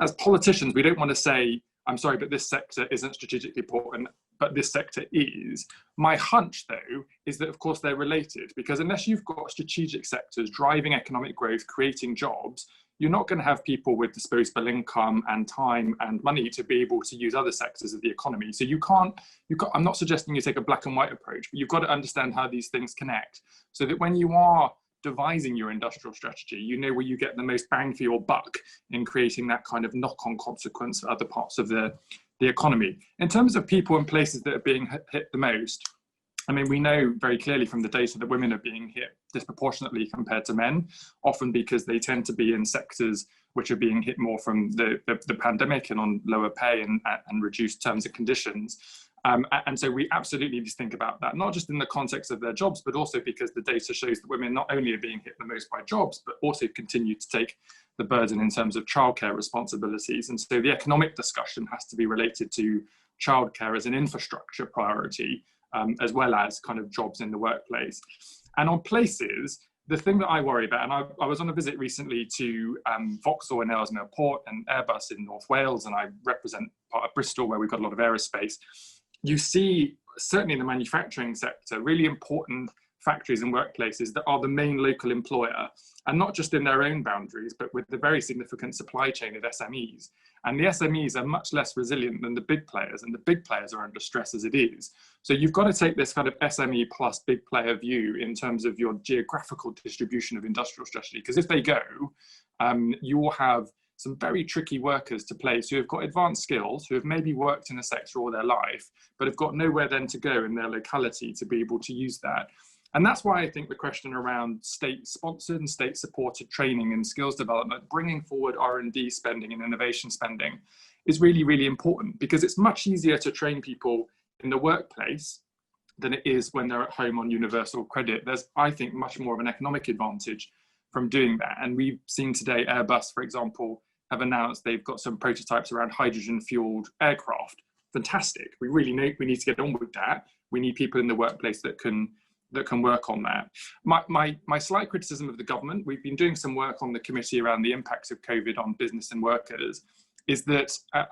Speaker 6: as politicians, we don't want to say, I'm sorry, but this sector isn't strategically important, but this sector is. My hunch, though, is that, of course, they're related, because unless you've got strategic sectors driving economic growth, creating jobs, you're not going to have people with disposable income and time and money to be able to use other sectors of the economy. So I'm not suggesting you take a black and white approach, but you've got to understand how these things connect, so that when you are devising your industrial strategy, you know where you get the most bang for your buck in creating that kind of knock-on consequence for other parts of the economy. In terms of people and places that are being hit the most, I mean, we know very clearly from the data that women are being hit disproportionately compared to men, often because they tend to be in sectors which are being hit more from the pandemic and on lower pay and reduced terms and conditions. And so we absolutely need to think about that, not just in the context of their jobs, but also because the data shows that women not only are being hit the most by jobs, but also continue to take the burden in terms of childcare responsibilities. And so the economic discussion has to be related to childcare as an infrastructure priority, as well as kind of jobs in the workplace. And on places, the thing that I worry about, and I was on a visit recently to Vauxhall in Ellesmere Port and Airbus in North Wales, and I represent part of Bristol where we've got a lot of aerospace. You see, certainly in the manufacturing sector, really important factories and workplaces that are the main local employer, and not just in their own boundaries, but with the very significant supply chain of SMEs. And the SMEs are much less resilient than the big players, and the big players are under stress as it is. So you've got to take this kind of SME plus big player view in terms of your geographical distribution of industrial strategy, because if they go, you will have some very tricky workers to place who have got advanced skills, who have maybe worked in the sector all their life, but have got nowhere then to go in their locality to be able to use that. And that's why I think the question around state-sponsored and state-supported training and skills development, bringing forward R&D spending and innovation spending, is really, really important, because it's much easier to train people in the workplace than it is when they're at home on universal credit. There's, I think, much more of an economic advantage from doing that. And we've seen today Airbus, for example, have announced they've got some prototypes around hydrogen-fueled aircraft. Fantastic. We really need to get on with that. We need people in the workplace that can work on that. My slight criticism of the government, we've been doing some work on the committee around the impacts of COVID on business and workers, is that, and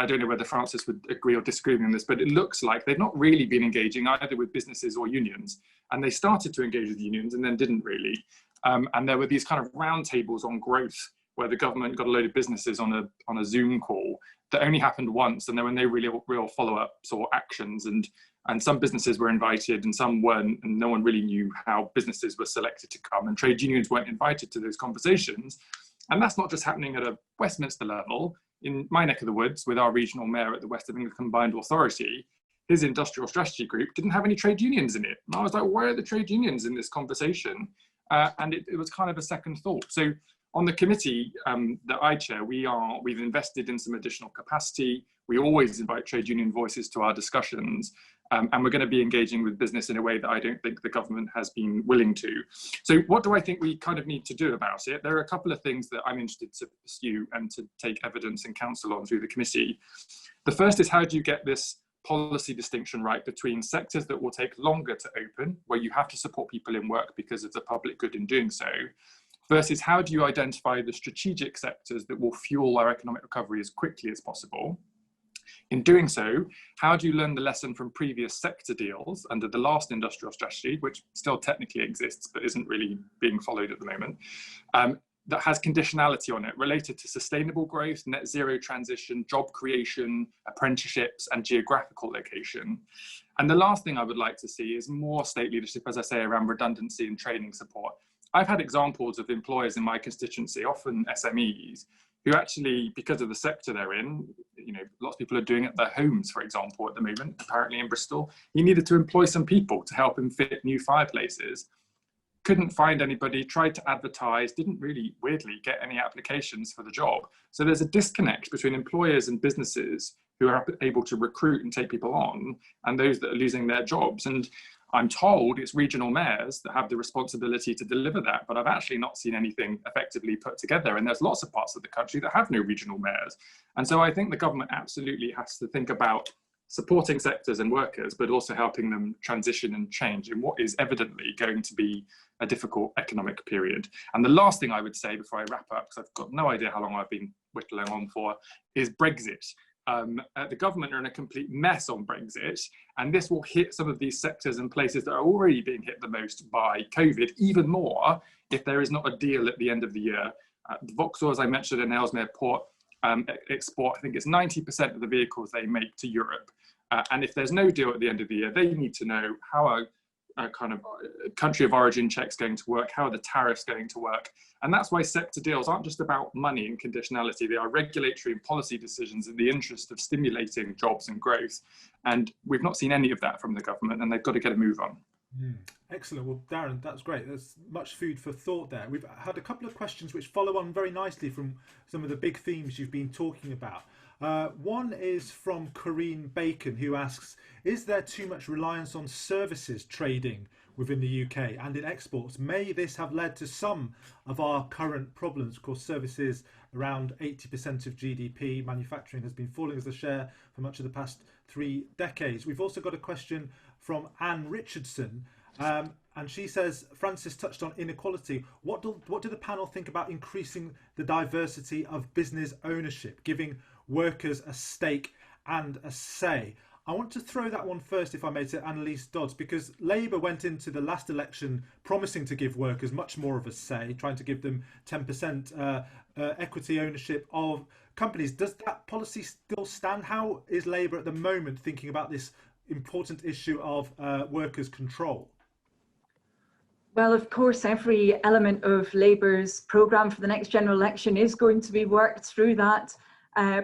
Speaker 6: I don't know whether Francis would agree or disagree on this, but it looks like they've not really been engaging either with businesses or unions. And they started to engage with unions and then didn't really. And there were these kind of roundtables on growth where the government got a load of businesses on a Zoom call that only happened once, and there were no real follow-ups or actions. And some businesses were invited and some weren't, and no one really knew how businesses were selected to come, and trade unions weren't invited to those conversations. And that's not just happening at a Westminster level. In my neck of the woods, with our regional mayor at the West of England Combined Authority, his industrial strategy group didn't have any trade unions in it. And I was like, where are the trade unions in this conversation? and it was kind of a second thought. So on the committee that I chair, we've invested in some additional capacity. We always invite trade union voices to our discussions, and we're going to be engaging with business in a way that I don't think the government has been willing to. So what do I think we kind of need to do about it? There are a couple of things that I'm interested to pursue and to take evidence and counsel on through the committee. The first is, how do you get this policy distinction right between sectors that will take longer to open, where you have to support people in work because of the public good in doing so, versus how do you identify the strategic sectors that will fuel our economic recovery as quickly as possible? In doing so, how do you learn the lesson from previous sector deals under the last industrial strategy, which still technically exists but isn't really being followed at the moment, that has conditionality on it related to sustainable growth, net zero transition, job creation, apprenticeships, and geographical location. And the last thing I would like to see is more state leadership, as I say, around redundancy and training support. I've had examples of employers in my constituency, often SMEs, who actually, because of the sector they're in, lots of people are doing it at their homes, for example, at the moment, apparently in Bristol. He needed to employ some people to help him fit new fireplaces. Couldn't find anybody, tried to advertise, didn't really, weirdly, get any applications for the job. So there's a disconnect between employers and businesses who are able to recruit and take people on, and those that are losing their jobs. And I'm told it's regional mayors that have the responsibility to deliver that, but I've actually not seen anything effectively put together. And there's lots of parts of the country that have no regional mayors. And so I think the government absolutely has to think about supporting sectors and workers, but also helping them transition and change in what is evidently going to be a difficult economic period. And the last thing I would say before I wrap up, because I've got no idea how long I've been whittling on for, is Brexit. The government are in a complete mess on Brexit, and this will hit some of these sectors and places that are already being hit the most by COVID, even more if there is not a deal at the end of the year. Vauxhall, as I mentioned, in Ellesmere Port, export, I think it's 90% of the vehicles they make to Europe. And if there's no deal at the end of the year, they need to know how a kind of country of origin checks going to work, how are the tariffs going to work. And that's why sector deals aren't just about money and conditionality, they are regulatory and policy decisions in the interest of stimulating jobs and growth. And we've not seen any of that from the government, and they've got to get a move on.
Speaker 2: Excellent. Well, Darren, that's great. There's much food for thought there. We've had a couple of questions which follow on very nicely from some of the big themes you've been talking about. One is from Corinne Bacon, who asks, is there too much reliance on services trading within the UK and in exports? May this have led to some of our current problems? Of course, services around 80% of GDP, manufacturing has been falling as a share for much of the past 3 decades. We've also got a question from Anne Richardson, and she says, Francis touched on inequality. What do the panel think about increasing the diversity of business ownership, giving workers a stake and a say? I want to throw that one first, if I may, to Annalise Dodds, because Labour went into the last election promising to give workers much more of a say, trying to give them 10% equity ownership of companies. Does that policy still stand? How is Labour at the moment thinking about this important issue of workers' control?
Speaker 3: Well, of course, every element of Labour's programme for the next general election is going to be worked through that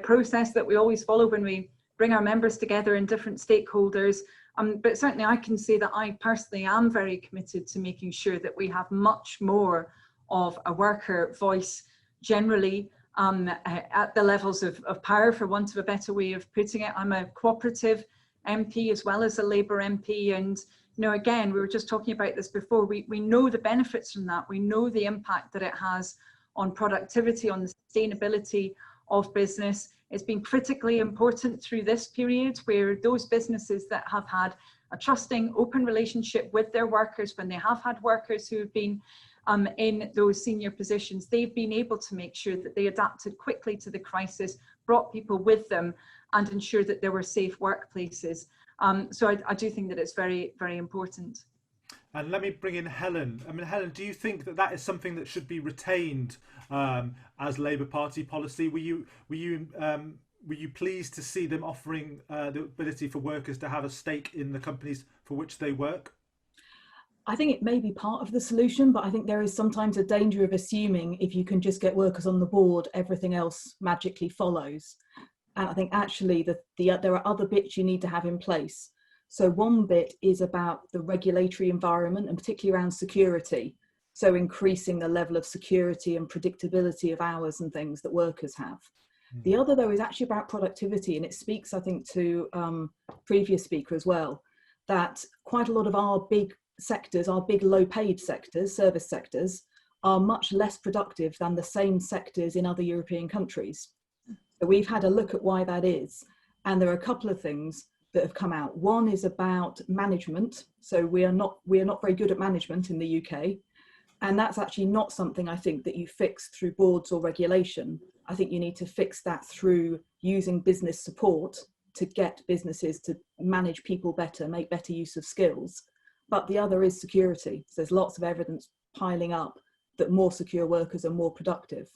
Speaker 3: process that we always follow when we bring our members together and different stakeholders. But certainly I can say that I personally am very committed to making sure that we have much more of a worker voice generally at the levels of power, for want of a better way of putting it. I'm a cooperative MP as well as a Labour MP, and again, we were just talking about this before, we know the benefits from that. We know the impact that it has on productivity, on the sustainability of business. It's been critically important through this period, where those businesses that have had a trusting, open relationship with their workers, when they have had workers who have been in those senior positions, they've been able to make sure that they adapted quickly to the crisis, brought people with them, and ensured that there were safe workplaces. So I do think that it's very, very important.
Speaker 2: And let me bring in Helen. I mean, Helen, do you think that is something that should be retained as Labour Party policy? Were you pleased to see them offering the ability for workers to have a stake in the companies for which they work?
Speaker 5: I think it may be part of the solution, but I think there is sometimes a danger of assuming if you can just get workers on the board, everything else magically follows. And I think actually there are other bits you need to have in place. So one bit is about the regulatory environment, and particularly around security. So increasing the level of security and predictability of hours and things that workers have. The other, though, is actually about productivity, and it speaks, I think, to previous speaker as well, that quite a lot of our big sectors, our big low-paid sectors, service sectors, are much less productive than the same sectors in other European countries. So we've had a look at why that is, and there are a couple of things that have come out. One is about management. So we are not very good at management in the UK, and that's actually not something I think that you fix through boards or regulation. I think you need to fix that through using business support to get businesses to manage people better, make better use of skills. But the other is security. So there's lots of evidence piling up that more secure workers are more productive.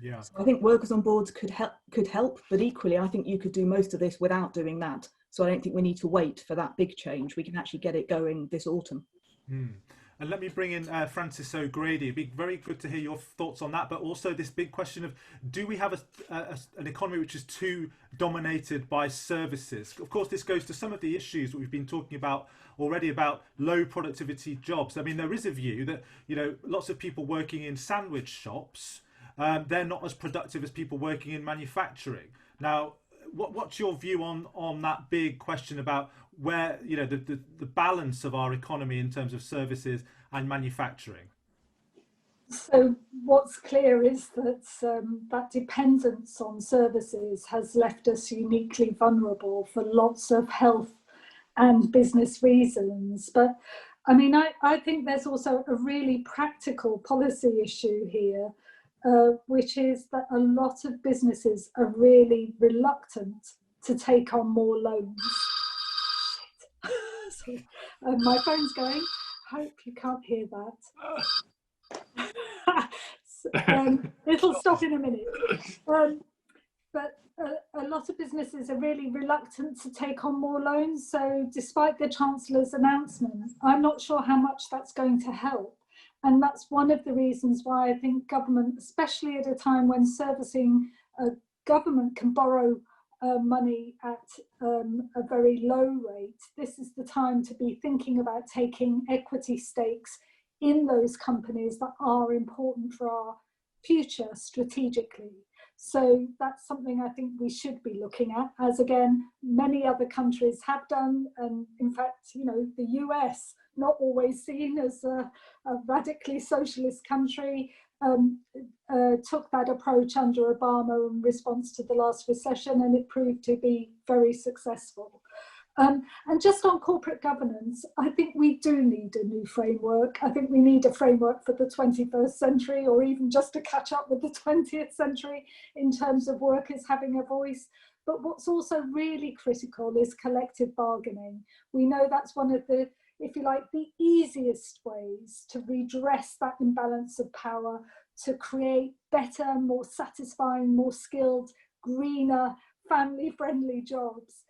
Speaker 2: Yeah.
Speaker 5: So I think workers on boards could help, but equally I think you could do most of this without doing that. So I don't think we need to wait for that big change. We can actually get it going this autumn.
Speaker 2: And let me bring in Francis O'Grady. It'd be very good to hear your thoughts on that, but also this big question of, do we have an economy which is too dominated by services? Of course, this goes to some of the issues that we've been talking about already about low productivity jobs. I mean, there is a view that, you know, lots of people working in sandwich shops, they're not as productive as people working in manufacturing. Now, what's your view on that big question about where, you know, the balance of our economy in terms of services and manufacturing?
Speaker 4: So what's clear is that that dependence on services has left us uniquely vulnerable for lots of health and business reasons. But I mean, I think there's also a really practical policy issue here, which is that a lot of businesses are really reluctant to take on more loans. Sorry, my phone's going. Hope you can't hear that. It'll stop in a minute. But a lot of businesses are really reluctant to take on more loans. So despite the Chancellor's announcement, I'm not sure how much that's going to help. And that's one of the reasons why I think government, especially at a time when servicing government can borrow money at a very low rate, this is the time to be thinking about taking equity stakes in those companies that are important for our future strategically. So that's something I think we should be looking at, as again, many other countries have done. And in fact, you know, the US, not always seen as a radically socialist country, took that approach under Obama in response to the last recession, and it proved to be very successful. And just on corporate governance, I think we do need a new framework. I think we need a framework for the 21st century, or even just to catch up with the 20th century in terms of workers having a voice. But what's also really critical is collective bargaining. We know that's one of the, if you like, the easiest ways to redress that imbalance of power, to create better, more satisfying, more skilled, greener, family-friendly jobs.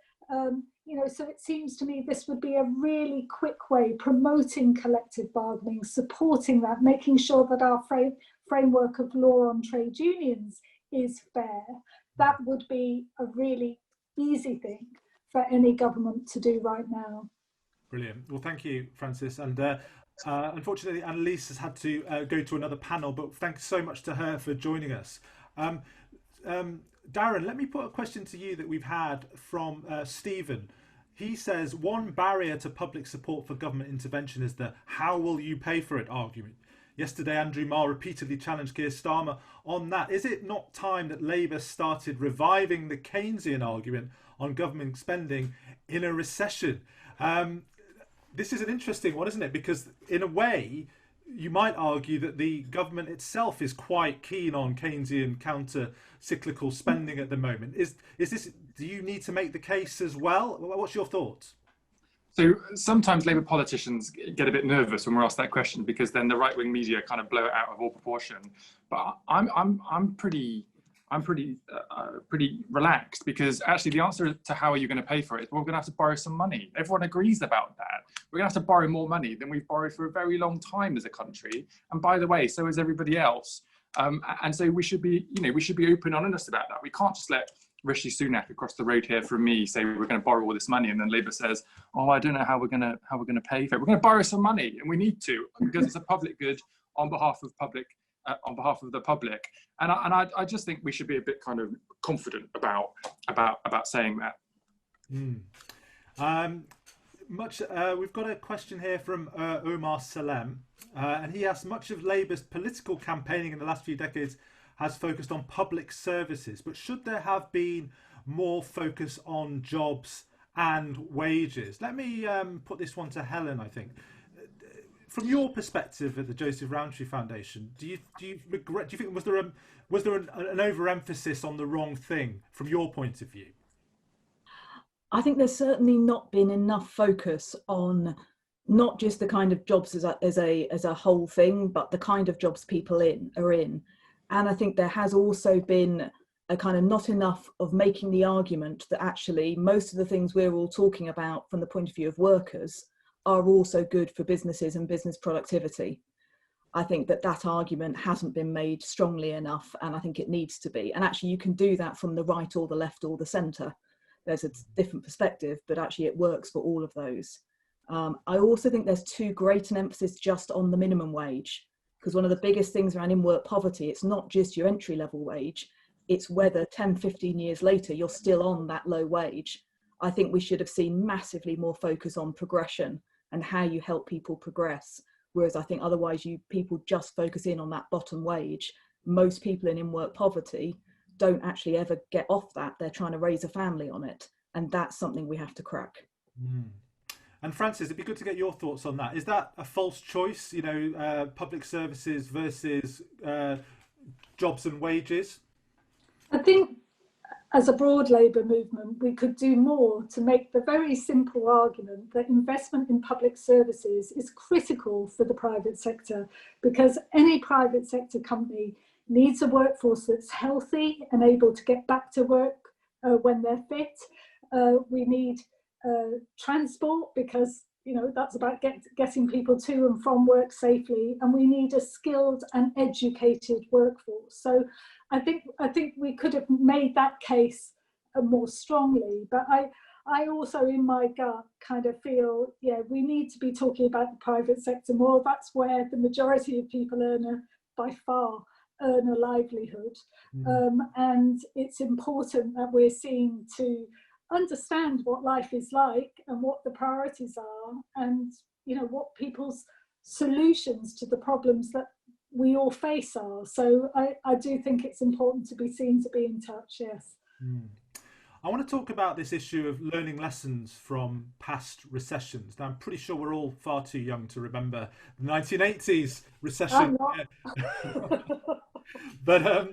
Speaker 4: You know, so it seems to me this would be a really quick way, promoting collective bargaining, supporting that, making sure that our framework of law on trade unions is fair. That would be a really easy thing for any government to do right now.
Speaker 2: Brilliant. Well, thank you, Francis. And unfortunately, Annalise has had to go to another panel, but thanks so much to her for joining us. Darren, let me put a question to you that we've had from Stephen. He says, one barrier to public support for government intervention is the "how will you pay for it" argument. Yesterday, Andrew Marr repeatedly challenged Keir Starmer on that. Is it not time that Labour started reviving the Keynesian argument on government spending in a recession? This is an interesting one, isn't it? Because in a way, you might argue that the government itself is quite keen on Keynesian counter-cyclical spending at the moment. Is this? Do you need to make the case as well? What's your thoughts?
Speaker 6: So sometimes Labour politicians get a bit nervous when we're asked that question, because then the right-wing media kind of blow it out of all proportion. But I'm pretty relaxed, because actually the answer to how are you going to pay for it is we're going to have to borrow some money. Everyone agrees about that. We're going to have to borrow more money than we've borrowed for a very long time as a country. And by the way, so is everybody else. And so we should be, you know, we should be open and honest about that. We can't just let Rishi Sunak across the road here from me say we're going to borrow all this money, and then Labour says, "Oh, I don't know how we're going to pay for it." We're going to borrow some money, and we need to, because it's a public good on behalf of the public. And I just think we should be a bit kind of confident about saying that.
Speaker 2: We've got a question here from Omar Salem, and he asks, much of Labour's political campaigning in the last few decades has focused on public services, but should there have been more focus on jobs and wages? Let me put this one to Helen, I think. From your perspective at the Joseph Rowntree Foundation, do you think was there an overemphasis on the wrong thing from your point of view?
Speaker 5: I think there's certainly not been enough focus on not just the kind of jobs as a whole thing, but the kind of jobs people are in. And I think there has also been a kind of not enough of making the argument that actually most of the things we're all talking about from the point of view of workers are also good for businesses and business productivity. I think that argument hasn't been made strongly enough, and I think it needs to be. And actually you can do that from the right or the left or the centre. There's a different perspective, but actually it works for all of those. I also think there's too great an emphasis just on the minimum wage, because one of the biggest things around in-work poverty, it's not just your entry-level wage, it's whether 10, 15 years later you're still on that low wage. I think we should have seen massively more focus on progression and how you help people progress. Whereas I think otherwise people just focus in on that bottom wage. Most people in work poverty don't actually ever get off that. They're trying to raise a family on it. And that's something we have to crack.
Speaker 2: And Frances, it'd be good to get your thoughts on that. Is that a false choice, public services versus jobs and wages?
Speaker 4: I think as a broad Labour movement, we could do more to make the very simple argument that investment in public services is critical for the private sector, because any private sector company needs a workforce that's healthy and able to get back to work when they're fit. We need transport, because that's about getting people to and from work safely, and we need a skilled and educated workforce. So I think we could have made that case more strongly, but I also in my gut kind of feel, we need to be talking about the private sector more. That's where the majority of people by far earn a livelihood. And it's important that we're seen to understand what life is like and what the priorities are, and what people's solutions to the problems that we all face are. So I do think it's important to be seen to be in touch. Yes.
Speaker 2: I want to talk about this issue of learning lessons from past recessions. Now, I'm pretty sure we're all far too young to remember the 1980s recession. But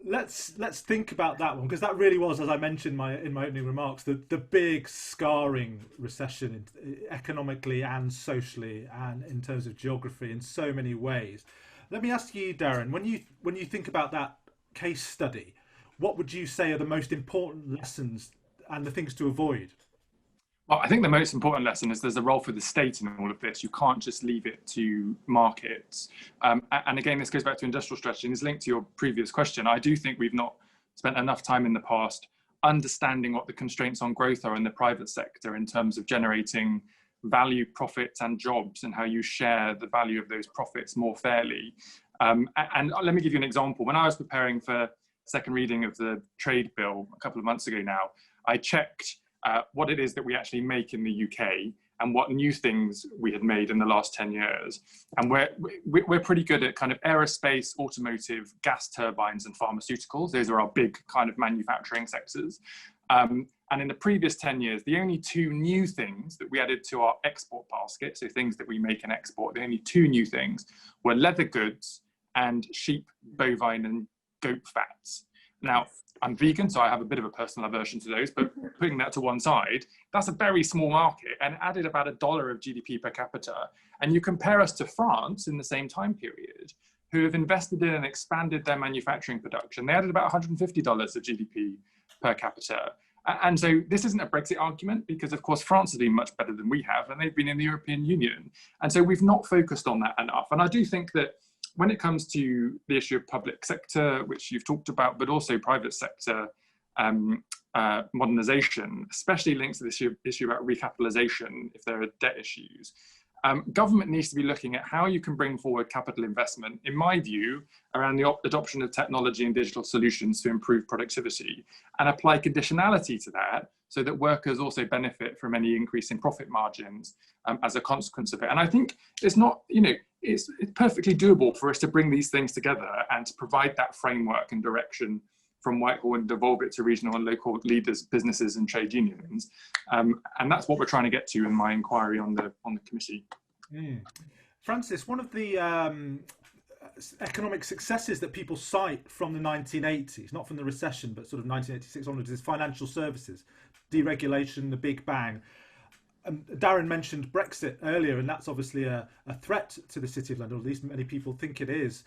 Speaker 2: let's think about that one, because that really was, as I mentioned in my opening remarks, the big scarring recession economically and socially and in terms of geography in so many ways. Let me ask you, Darren, when you think about that case study, what would you say are the most important lessons and the things to avoid?
Speaker 6: Well, I think the most important lesson is there's a role for the state in all of this. You can't just leave it to markets. And again, this goes back to industrial strategy and is linked to your previous question. I do think we've not spent enough time in the past understanding what the constraints on growth are in the private sector in terms of generating value, profits and jobs, and how you share the value of those profits more fairly. And let me give you an example. When I was preparing for second reading of the trade bill a couple of months ago now, I checked what it is that we actually make in the UK and what new things we had made in the last 10 years. And we're pretty good at kind of aerospace, automotive, gas turbines and pharmaceuticals. Those are our big kind of manufacturing sectors. And in the previous 10 years, the only two new things that we added to our export basket, so things that we make and export, the only two new things were leather goods and sheep, bovine and goat fats. Now, I'm vegan, so I have a bit of a personal aversion to those, but putting that to one side, that's a very small market and added about $1 of GDP per capita. And you compare us to France in the same time period, who have invested in and expanded their manufacturing production. They added about $150 of GDP per capita. And so this isn't a Brexit argument, because of course France has been much better than we have, and they've been in the European Union. And so we've not focused on that enough. And I do think that when it comes to the issue of public sector, which you've talked about, but also private sector modernisation, especially linked to this issue about recapitalisation if there are debt issues, government needs to be looking at how you can bring forward capital investment, in my view, around the adoption of technology and digital solutions to improve productivity, and apply conditionality to that so that workers also benefit from any increase in profit margins as a consequence of it. And I think it's not, it's perfectly doable for us to bring these things together and to provide that framework and direction from Whitehall and devolve it to regional and local leaders, businesses and trade unions. And that's what we're trying to get to in my inquiry on the committee.
Speaker 2: Francis, one of the economic successes that people cite from the 1980s, not from the recession, but sort of 1986 onwards, is financial services, deregulation, the Big Bang. Darren mentioned Brexit earlier, and that's obviously a threat to the City of London, or at least many people think it is.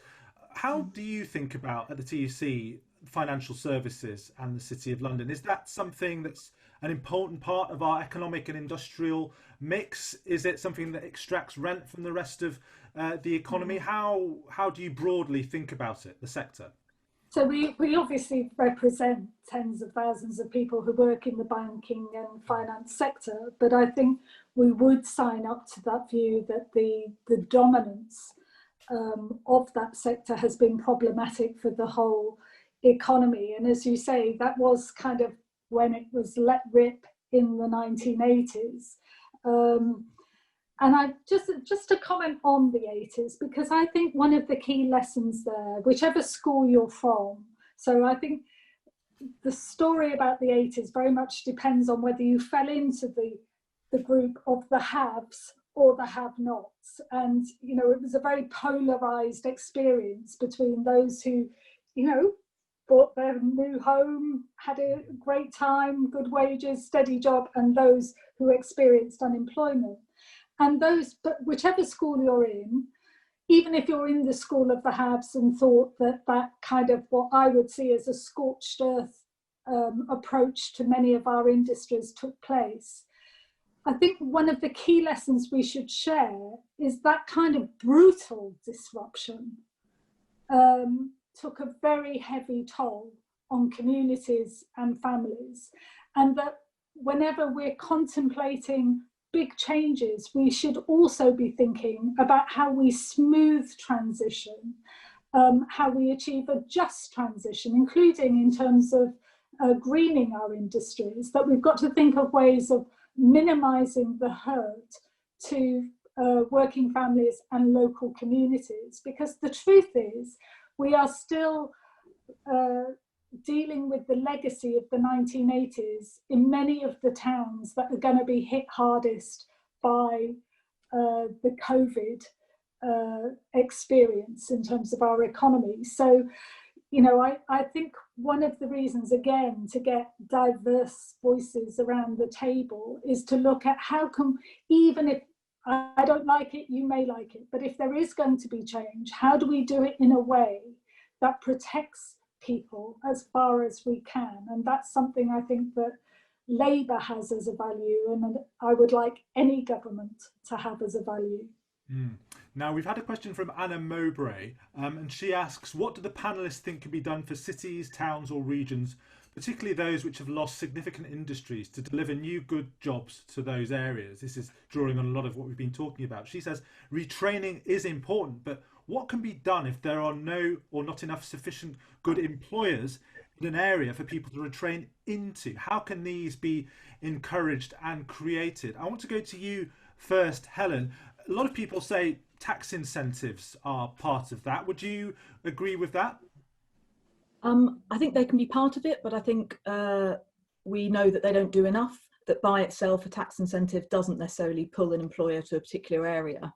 Speaker 2: How do you think about, at the TUC, financial services and the City of London? Is that something that's an important part of our economic and industrial mix? Is it something that extracts rent from the rest of the economy? How do you broadly think about it, the sector?
Speaker 4: So we obviously represent tens of thousands of people who work in the banking and finance sector, but I think we would sign up to that view that the dominance of that sector has been problematic for the whole economy. And as you say, that was kind of when it was let rip in the 1980s. And I just to comment on the 80s, because I think one of the key lessons there, whichever school you're from, so I think the story about the 80s very much depends on whether you fell into the group of the haves or the have-nots. And, it was a very polarized experience between those who, bought their new home, had a great time, good wages, steady job, and those who experienced unemployment. And but whichever school you're in, even if you're in the school of the haves and thought that kind of what I would see as a scorched earth approach to many of our industries took place, I think one of the key lessons we should share is that kind of brutal disruption took a very heavy toll on communities and families, and that whenever we're contemplating big changes, we should also be thinking about how we smooth transition, how we achieve a just transition, including in terms of greening our industries, that we've got to think of ways of minimizing the hurt to working families and local communities. Because the truth is, we are still dealing with the legacy of the 1980s in many of the towns that are going to be hit hardest by the COVID experience in terms of our economy. So, I think one of the reasons, again, to get diverse voices around the table is to look at how can, even if I don't like it, you may like it, but if there is going to be change, how do we do it in a way that protects people as far as we can? And that's something I think that Labour has as a value, and I would like any government to have as a value.
Speaker 2: Now, we've had a question from Anna Mowbray, and she asks, what do the panellists think can be done for cities, towns or regions, particularly those which have lost significant industries, to deliver new good jobs to those areas? This is drawing on a lot of what we've been talking about. She says retraining is important, but what can be done if there are no or not enough sufficient good employers in an area for people to retrain into? How can these be encouraged and created? I want to go to you first, Helen. A lot of people say tax incentives are part of that. Would you agree with that?
Speaker 5: I think they can be part of it, but I think we know that they don't do enough, that by itself a tax incentive doesn't necessarily pull an employer to a particular area.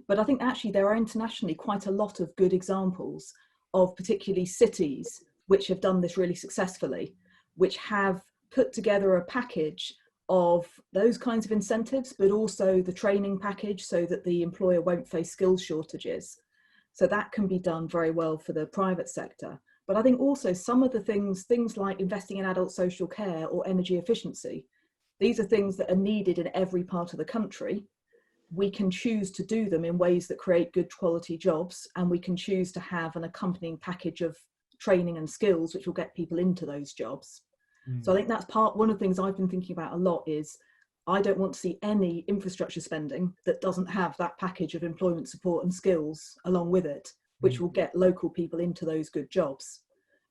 Speaker 5: But I think actually there are internationally quite a lot of good examples of particularly cities which have done this really successfully, which have put together a package of those kinds of incentives, but also the training package so that the employer won't face skills shortages. So that can be done very well for the private sector. But I think also some of the things like investing in adult social care or energy efficiency, these are things that are needed in every part of the country. We can choose to do them in ways that create good quality jobs, and we can choose to have an accompanying package of training and skills which will get people into those jobs. So I think that's one of the things I've been thinking about a lot is I don't want to see any infrastructure spending that doesn't have that package of employment support and skills along with it, which will get local people into those good jobs.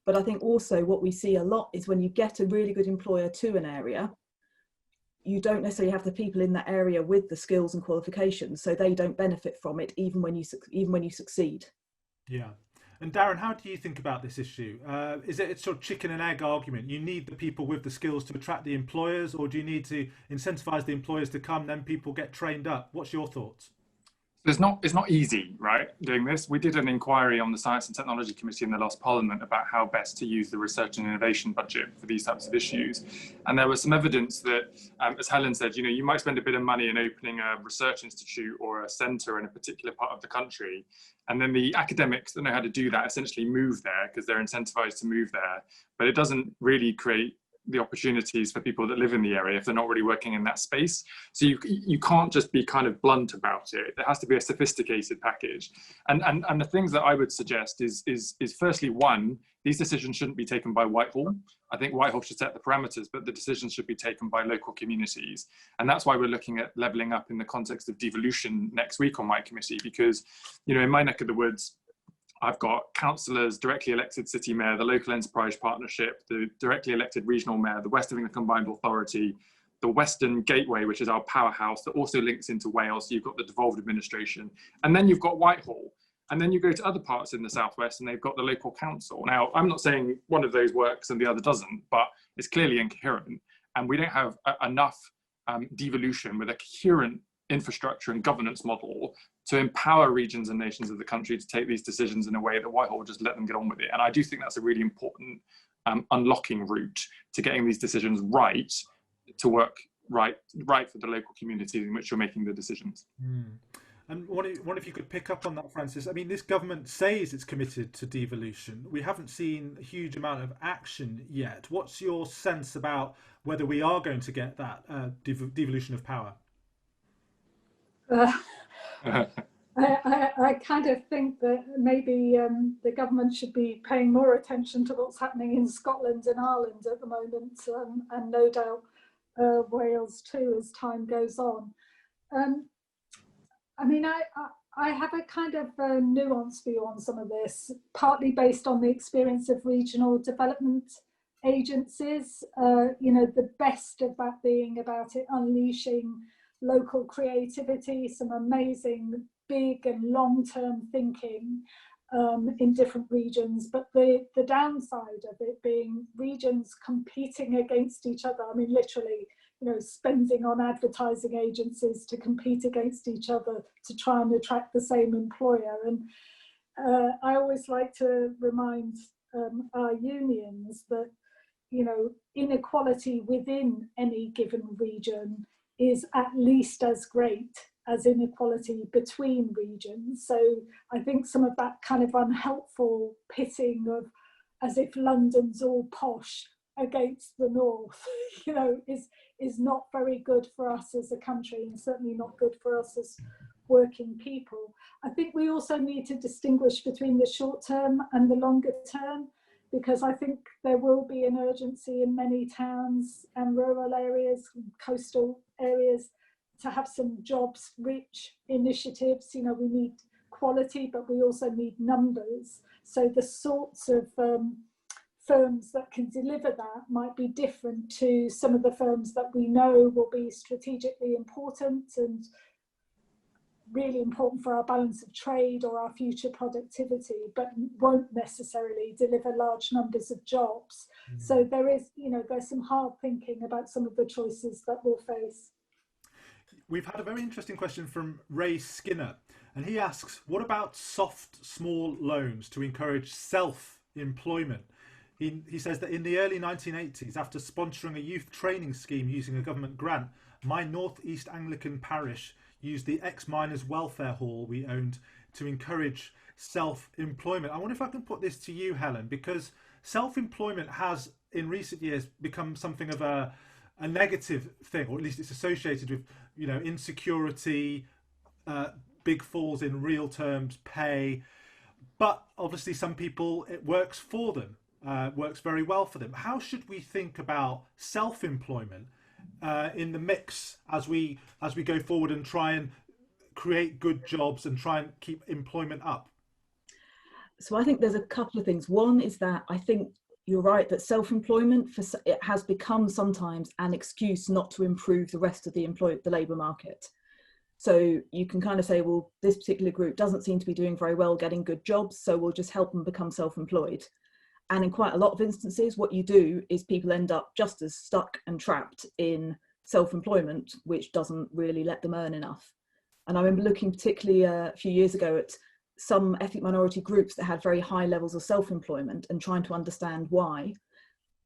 Speaker 5: But I think also what we see a lot is when you get a really good employer to an area, you don't necessarily have the people in that area with the skills and qualifications, so they don't benefit from it even when you succeed.
Speaker 2: Yeah. And Darren, how do you think about this issue? Is it a sort of chicken and egg argument? You need the people with the skills to attract the employers, or do you need to incentivize the employers to come, then people get trained up? What's your thoughts?
Speaker 6: It's not easy, right, doing this. We did an inquiry on the Science and Technology Committee in the last Parliament about how best to use the research and innovation budget for these types of issues. And there was some evidence that, as Helen said, you might spend a bit of money in opening a research institute or a centre in a particular part of the country. And then the academics that know how to do that essentially move there because they're incentivized to move there. But it doesn't really create the opportunities for people that live in the area if they're not really working in that space. So you can't just be kind of blunt about it. There has to be a sophisticated package. And the things that I would suggest is firstly, one, these decisions shouldn't be taken by Whitehall. I think Whitehall should set the parameters, but the decisions should be taken by local communities. And that's why we're looking at levelling up in the context of devolution next week on my committee, because, in my neck of the woods, I've got councillors, directly elected city mayor, the local enterprise partnership, the directly elected regional mayor, the West of England Combined Authority, the Western Gateway, which is our powerhouse that also links into Wales. So you've got the devolved administration, and then you've got Whitehall. And then you go to other parts in the southwest and they've got the local council. Now, I'm not saying one of those works and the other doesn't, but it's clearly incoherent. And we don't have enough devolution with a coherent infrastructure and governance model to empower regions and nations of the country to take these decisions in a way that Whitehall will just let them get on with it. And I do think that's a really important unlocking route to getting these decisions right, to work right for the local communities in which you're making the decisions.
Speaker 2: And wonder if you could pick up on that, Francis. I mean, this government says it's committed to devolution. We haven't seen a huge amount of action yet. What's your sense about whether we are going to get that devolution of power?
Speaker 4: I kind of think that maybe the government should be paying more attention to what's happening in Scotland and Ireland at the moment, and no doubt Wales too as time goes on. I mean, I have a kind of nuanced view on some of this, partly based on the experience of regional development agencies, the best of that being about it unleashing local creativity, some amazing big and long-term thinking in different regions, but the downside of it being regions competing against each other. I mean, literally, spending on advertising agencies to compete against each other to try and attract the same employer. And I always like to remind our unions that, inequality within any given region is at least as great as inequality between regions. So I think some of that kind of unhelpful pitting of as if London's all posh against the north, is not very good for us as a country, and certainly not good for us as working people. I think we also need to distinguish between the short term and the longer term, because I think there will be an urgency in many towns and rural areas, coastal areas, to have some jobs-rich initiatives. We need quality, but we also need numbers. So the sorts of firms that can deliver that might be different to some of the firms that we know will be strategically important and really important for our balance of trade or our future productivity, but won't necessarily deliver large numbers of jobs. So there is, there's some hard thinking about some of the choices that we'll face.
Speaker 2: We've had a very interesting question from Ray Skinner, and he asks, what about soft, small loans to encourage self-employment? He says that in the early 1980s, after sponsoring a youth training scheme using a government grant, my North East Anglican parish used the ex-miners welfare hall we owned to encourage self-employment. I wonder if I can put this to you, Helen, because self-employment has in recent years become something of a negative thing, or at least it's associated with, insecurity, big falls in real terms, pay. But obviously some people, it works for them, works very well for them. How should we think about self-employment in the mix as we go forward and try and create good jobs and try and keep employment up?
Speaker 5: So I think there's a couple of things. One is that I think you're right that self-employment it has become sometimes an excuse not to improve the rest of the labour market. So you can kind of say, well, this particular group doesn't seem to be doing very well getting good jobs, so we'll just help them become self-employed. And in quite a lot of instances, what you do is people end up just as stuck and trapped in self-employment, which doesn't really let them earn enough. And I remember looking particularly a few years ago at some ethnic minority groups that had very high levels of self-employment and trying to understand why.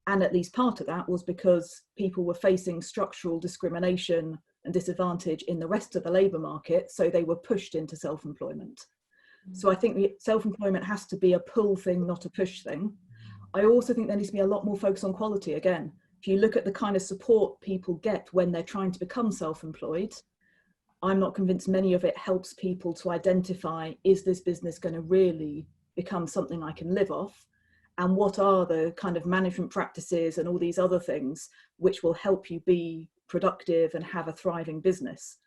Speaker 5: And at least part of that was because people were facing structural discrimination and disadvantage in the rest of the labour market, so they were pushed into self-employment. So I think self-employment has to be a pull thing, not a push thing. I also think there needs to be a lot more focus on quality. Again, if you look at the kind of support people get when they're trying to become self-employed, I'm not convinced many of it helps people to identify, is this business going to really become something I can live off? And what are the kind of management practices and all these other things which will help you be productive and have a thriving business?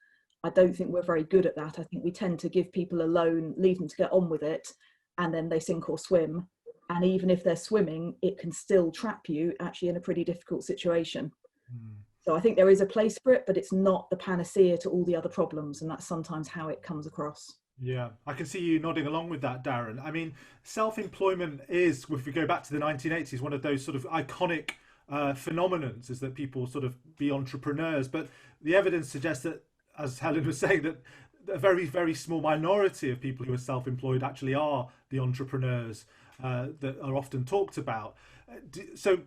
Speaker 5: I don't think we're very good at that. I think we tend to give people a loan, leave them to get on with it, and then they sink or swim. And even if they're swimming, it can still trap you actually in a pretty difficult situation. So I think there is a place for it, but it's not the panacea to all the other problems. And that's sometimes how it comes across.
Speaker 2: Yeah, I can see you nodding along with that, Darren. I mean, self-employment is, if we go back to the 1980s, one of those sort of iconic phenomenons, is that people sort of be entrepreneurs. But the evidence suggests that, as Helen was saying, that a very, very small minority of people who are self-employed actually are the entrepreneurs that are often talked about. So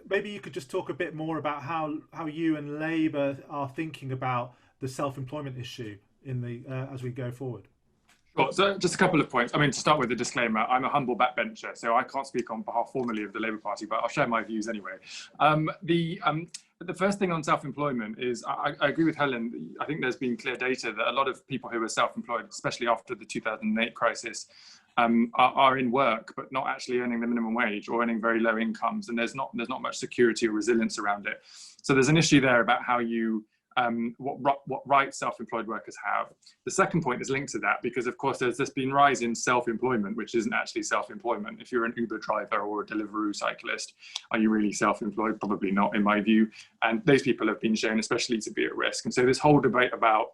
Speaker 2: maybe you could just talk a bit more about how you and Labour are thinking about the self-employment issue in the as we go forward.
Speaker 6: Sure. So just a couple of points. I mean, to start with the disclaimer, I'm a humble backbencher, so I can't speak on behalf formally of the Labour Party, but I'll share my views anyway. The first thing on self-employment is I agree with Helen. I think there's been clear data that a lot of people who are self-employed, especially after the 2008 crisis, are in work but not actually earning the minimum wage or earning very low incomes, and there's not much security or resilience around it. So there's an issue there about how you what rights self-employed workers have. The second point is linked to that because, of course, there's this been rise in self-employment, which isn't actually self-employment. If you're an Uber driver or a Deliveroo cyclist, are you really self-employed? Probably not, in my view. And those people have been shown especially to be at risk. And so this whole debate about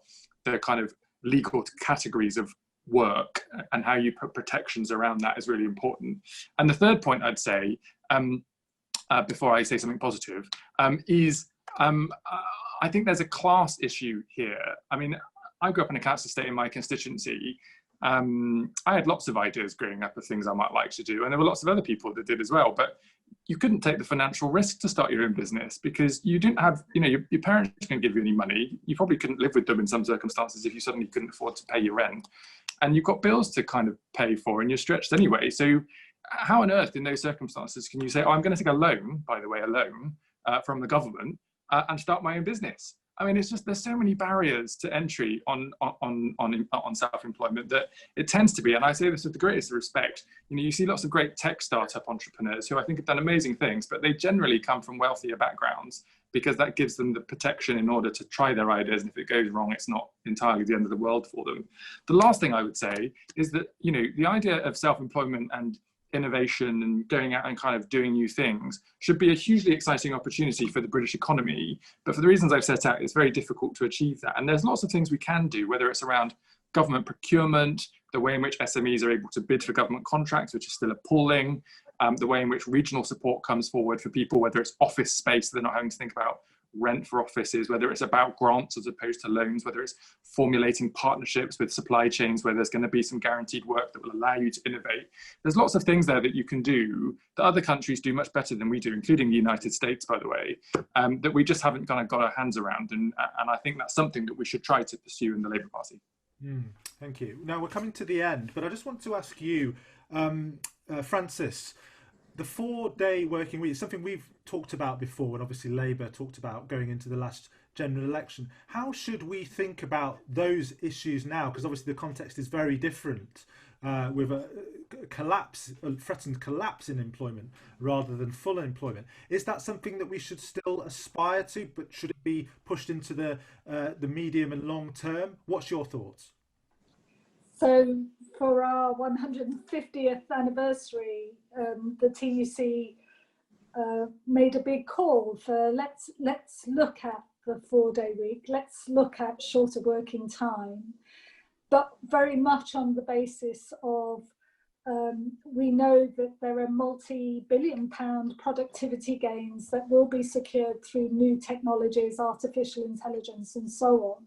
Speaker 6: the kind of legal categories of work and how you put protections around that is really important. And the third point I'd say, before I say something positive, is I think there's a class issue here. I mean, I grew up in a council estate in my constituency. I had lots of ideas growing up of things I might like to do, and there were lots of other people that did as well, but you couldn't take the financial risk to start your own business because you didn't have, your parents couldn't give you any money. You probably couldn't live with them in some circumstances if you suddenly couldn't afford to pay your rent. And you've got bills to kind of pay for and you're stretched anyway. So how on earth in those circumstances can you say, oh, I'm going to take a loan, by the way, a loan from the government and start my own business? I mean, it's just, there's so many barriers to entry on self-employment that it tends to be, and I say this with the greatest respect, you see lots of great tech startup entrepreneurs who I think have done amazing things, but they generally come from wealthier backgrounds because that gives them the protection in order to try their ideas. And if it goes wrong, it's not entirely the end of the world for them. The last thing I would say is that, the idea of self-employment and innovation and going out and kind of doing new things should be a hugely exciting opportunity for the British economy. But for the reasons I've set out, it's very difficult to achieve that. And there's lots of things we can do, whether it's around government procurement, the way in which SMEs are able to bid for government contracts, which is still appalling, the way in which regional support comes forward for people, whether it's office space, they're not having to think about rent for offices, whether it's about grants as opposed to loans, whether it's formulating partnerships with supply chains where there's going to be some guaranteed work that will allow you to innovate. There's lots of things there that you can do that other countries do much better than we do, including the United States, by the way, that we just haven't kind of got our hands around. And I think that's something that we should try to pursue in the Labour Party.
Speaker 2: Thank you. Now we're coming to the end, but I just want to ask you, Francis, the 4-day working week is something we've talked about before, and obviously Labour talked about going into the last general election. How should we think about those issues now? Because obviously the context is very different with a threatened collapse in employment rather than full employment. Is that something that we should still aspire to, but should it be pushed into the medium and long term? What's your thoughts?
Speaker 4: So for our 150th anniversary, the TUC made a big call for let's look at the 4-day week, let's look at shorter working time, but very much on the basis of we know that there are multi-billion-pound productivity gains that will be secured through new technologies, artificial intelligence, and so on.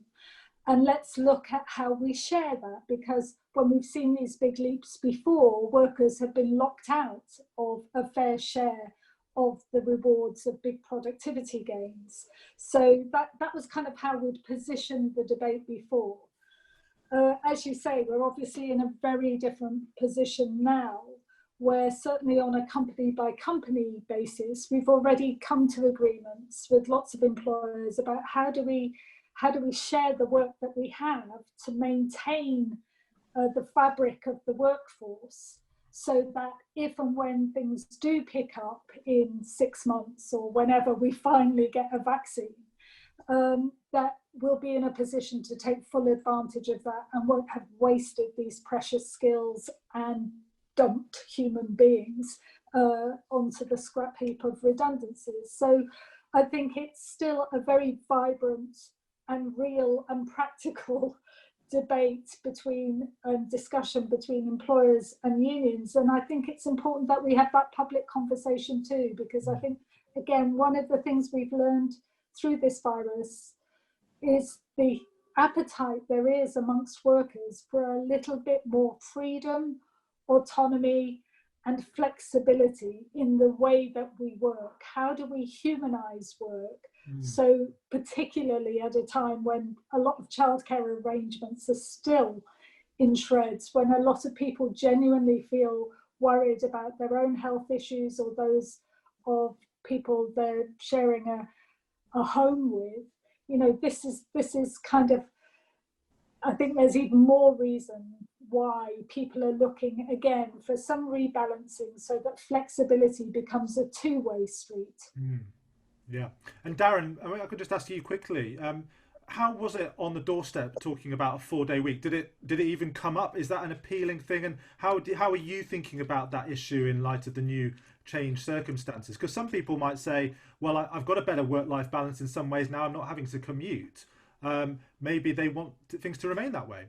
Speaker 4: And let's look at how we share that, because when we've seen these big leaps before, workers have been locked out of a fair share of the rewards of big productivity gains. So that was kind of how we'd positioned the debate before. As you say, we're obviously in a very different position now, where certainly on a company by company basis, we've already come to agreements with lots of employers about how do we share the work that we have to maintain the fabric of the workforce, so that if and when things do pick up in 6 months or whenever we finally get a vaccine, that we'll be in a position to take full advantage of that and won't have wasted these precious skills and dumped human beings onto the scrap heap of redundancies. So I think it's still a very vibrant and real and practical debate and discussion between employers and unions. And I think it's important that we have that public conversation too, because I think, again, one of the things we've learned through this virus is the appetite there is amongst workers for a little bit more freedom, autonomy, and flexibility in the way that we work. How do we humanize work? So particularly at a time when a lot of childcare arrangements are still in shreds, when a lot of people genuinely feel worried about their own health issues or those of people they're sharing a home with, you know, this is kind of, I think there's even more reason why people are looking again for some rebalancing so that flexibility becomes a two-way street.
Speaker 2: Yeah. And Darren, I mean, I could just ask you quickly, how was it on the doorstep talking about a 4-day week? Did it even come up? Is that an appealing thing? And how are you thinking about that issue in light of the new changed circumstances? Because some people might say, well, I've got a better work-life balance in some ways now. I'm not having to commute. Maybe they want things to remain that way.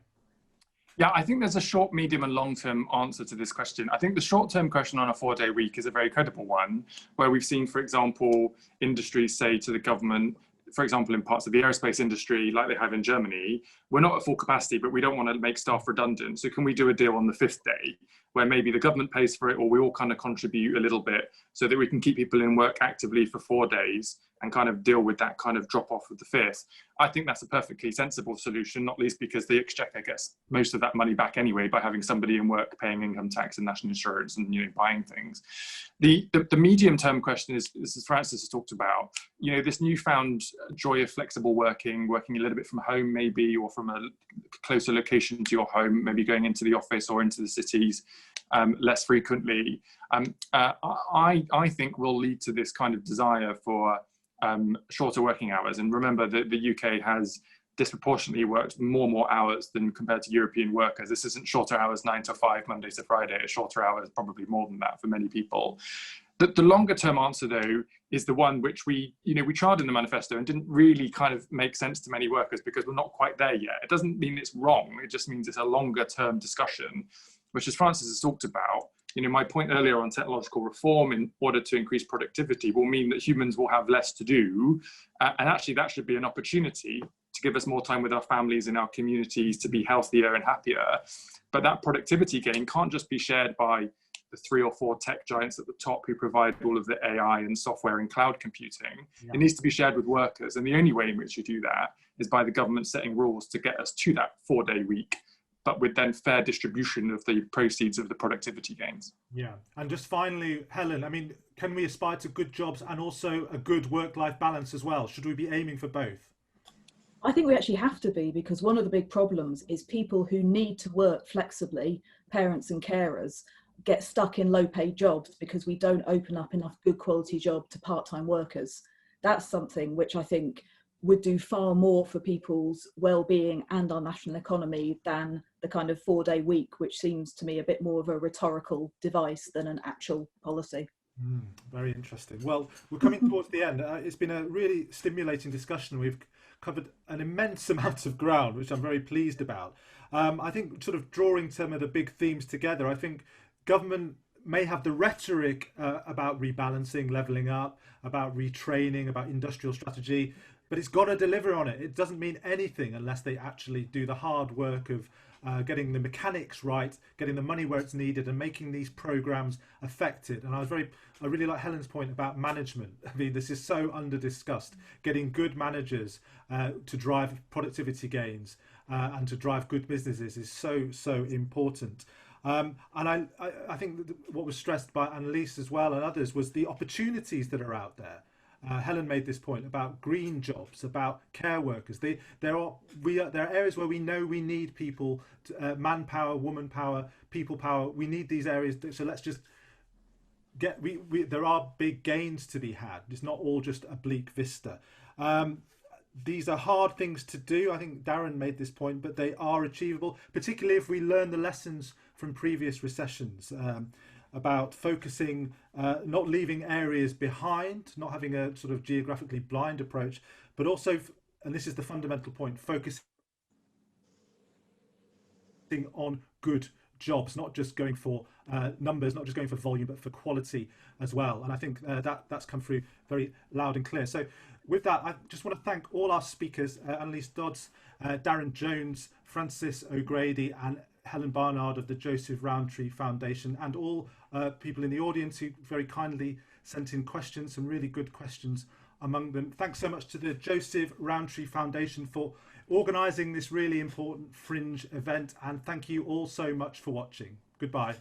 Speaker 6: Yeah, I think there's a short, medium and long-term answer to this question. I think the short-term question on a 4-day week is a very credible one, where we've seen, for example, industries say to the government, for example, in parts of the aerospace industry, like they have in Germany, we're not at full capacity, but we don't want to make staff redundant. So can we do a deal on the 5th day where maybe the government pays for it, or we all kind of contribute a little bit so that we can keep people in work actively for 4 days and kind of deal with that kind of drop off of the 5th. I think that's a perfectly sensible solution, not least because the Exchequer gets most of that money back anyway by having somebody in work paying income tax and national insurance and, you know, buying things. The medium term question is, as Francis has talked about, you know, this newfound joy of flexible working a little bit from home maybe, or from a closer location to your home, maybe going into the office or into the cities less frequently, I think will lead to this kind of desire for shorter working hours. And remember that the UK has disproportionately worked more hours than compared to European workers. This isn't shorter hours 9 to 5, Monday to Friday. It's shorter hours, probably more than that for many people. The longer term answer though is the one which we tried in the manifesto and didn't really kind of make sense to many workers because we're not quite there yet. It doesn't mean it's wrong. It just means it's a longer term discussion, which, as Francis has talked about, you know, my point earlier on technological reform in order to increase productivity will mean that humans will have less to do. And actually that should be an opportunity to give us more time with our families and our communities, to be healthier and happier. But that productivity gain can't just be shared by the 3 or 4 tech giants at the top who provide all of the AI and software and cloud computing. Yeah. It needs to be shared with workers. And the only way in which you do that is by the government setting rules to get us to that 4-day week, but with then fair distribution of the proceeds of the productivity gains.
Speaker 2: Yeah. And just finally, Helen, I mean, can we aspire to good jobs and also a good work-life balance as well? Should we be aiming for both?
Speaker 5: I think we actually have to be, because one of the big problems is people who need to work flexibly, parents and carers, get stuck in low paid jobs because we don't open up enough good quality job to part-time workers. That's something which I think would do far more for people's well-being and our national economy than the kind of 4-day week, which seems to me a bit more of a rhetorical device than an actual policy.
Speaker 2: Very interesting. Well, we're coming towards the end. It's been a really stimulating discussion. We've covered an immense amount of ground, which I'm very pleased about. I think sort of drawing some of the big themes together, I think government may have the rhetoric about rebalancing, levelling up, about retraining, about industrial strategy, but it's got to deliver on it. It doesn't mean anything unless they actually do the hard work of getting the mechanics right, getting the money where it's needed, and making these programs effective. And I really like Helen's point about management. I mean, this is so under-discussed. Getting good managers to drive productivity gains and to drive good businesses is so important. And I think that what was stressed by Annalise as well and others was the opportunities that are out there. Helen made this point about green jobs, about care workers. There are areas where we know we need people, manpower, woman power, people power. We need these areas. So let's just get. There are big gains to be had. It's not all just a bleak vista. These are hard things to do. I think Darren made this point, but they are achievable, particularly if we learn the lessons from previous recessions. About focusing, not leaving areas behind, not having a sort of geographically blind approach, but also, and this is the fundamental point, focusing on good jobs, not just going for numbers, not just going for volume, but for quality as well. And I think that's come through very loud and clear. So with that, I just want to thank all our speakers, Annalise Dodds, Darren Jones, Francis O'Grady, and Helen Barnard of the Joseph Rowntree Foundation, and all people in the audience who very kindly sent in questions, some really good questions among them. Thanks so much to the Joseph Rowntree Foundation for organising this really important fringe event, and thank you all so much for watching. Goodbye.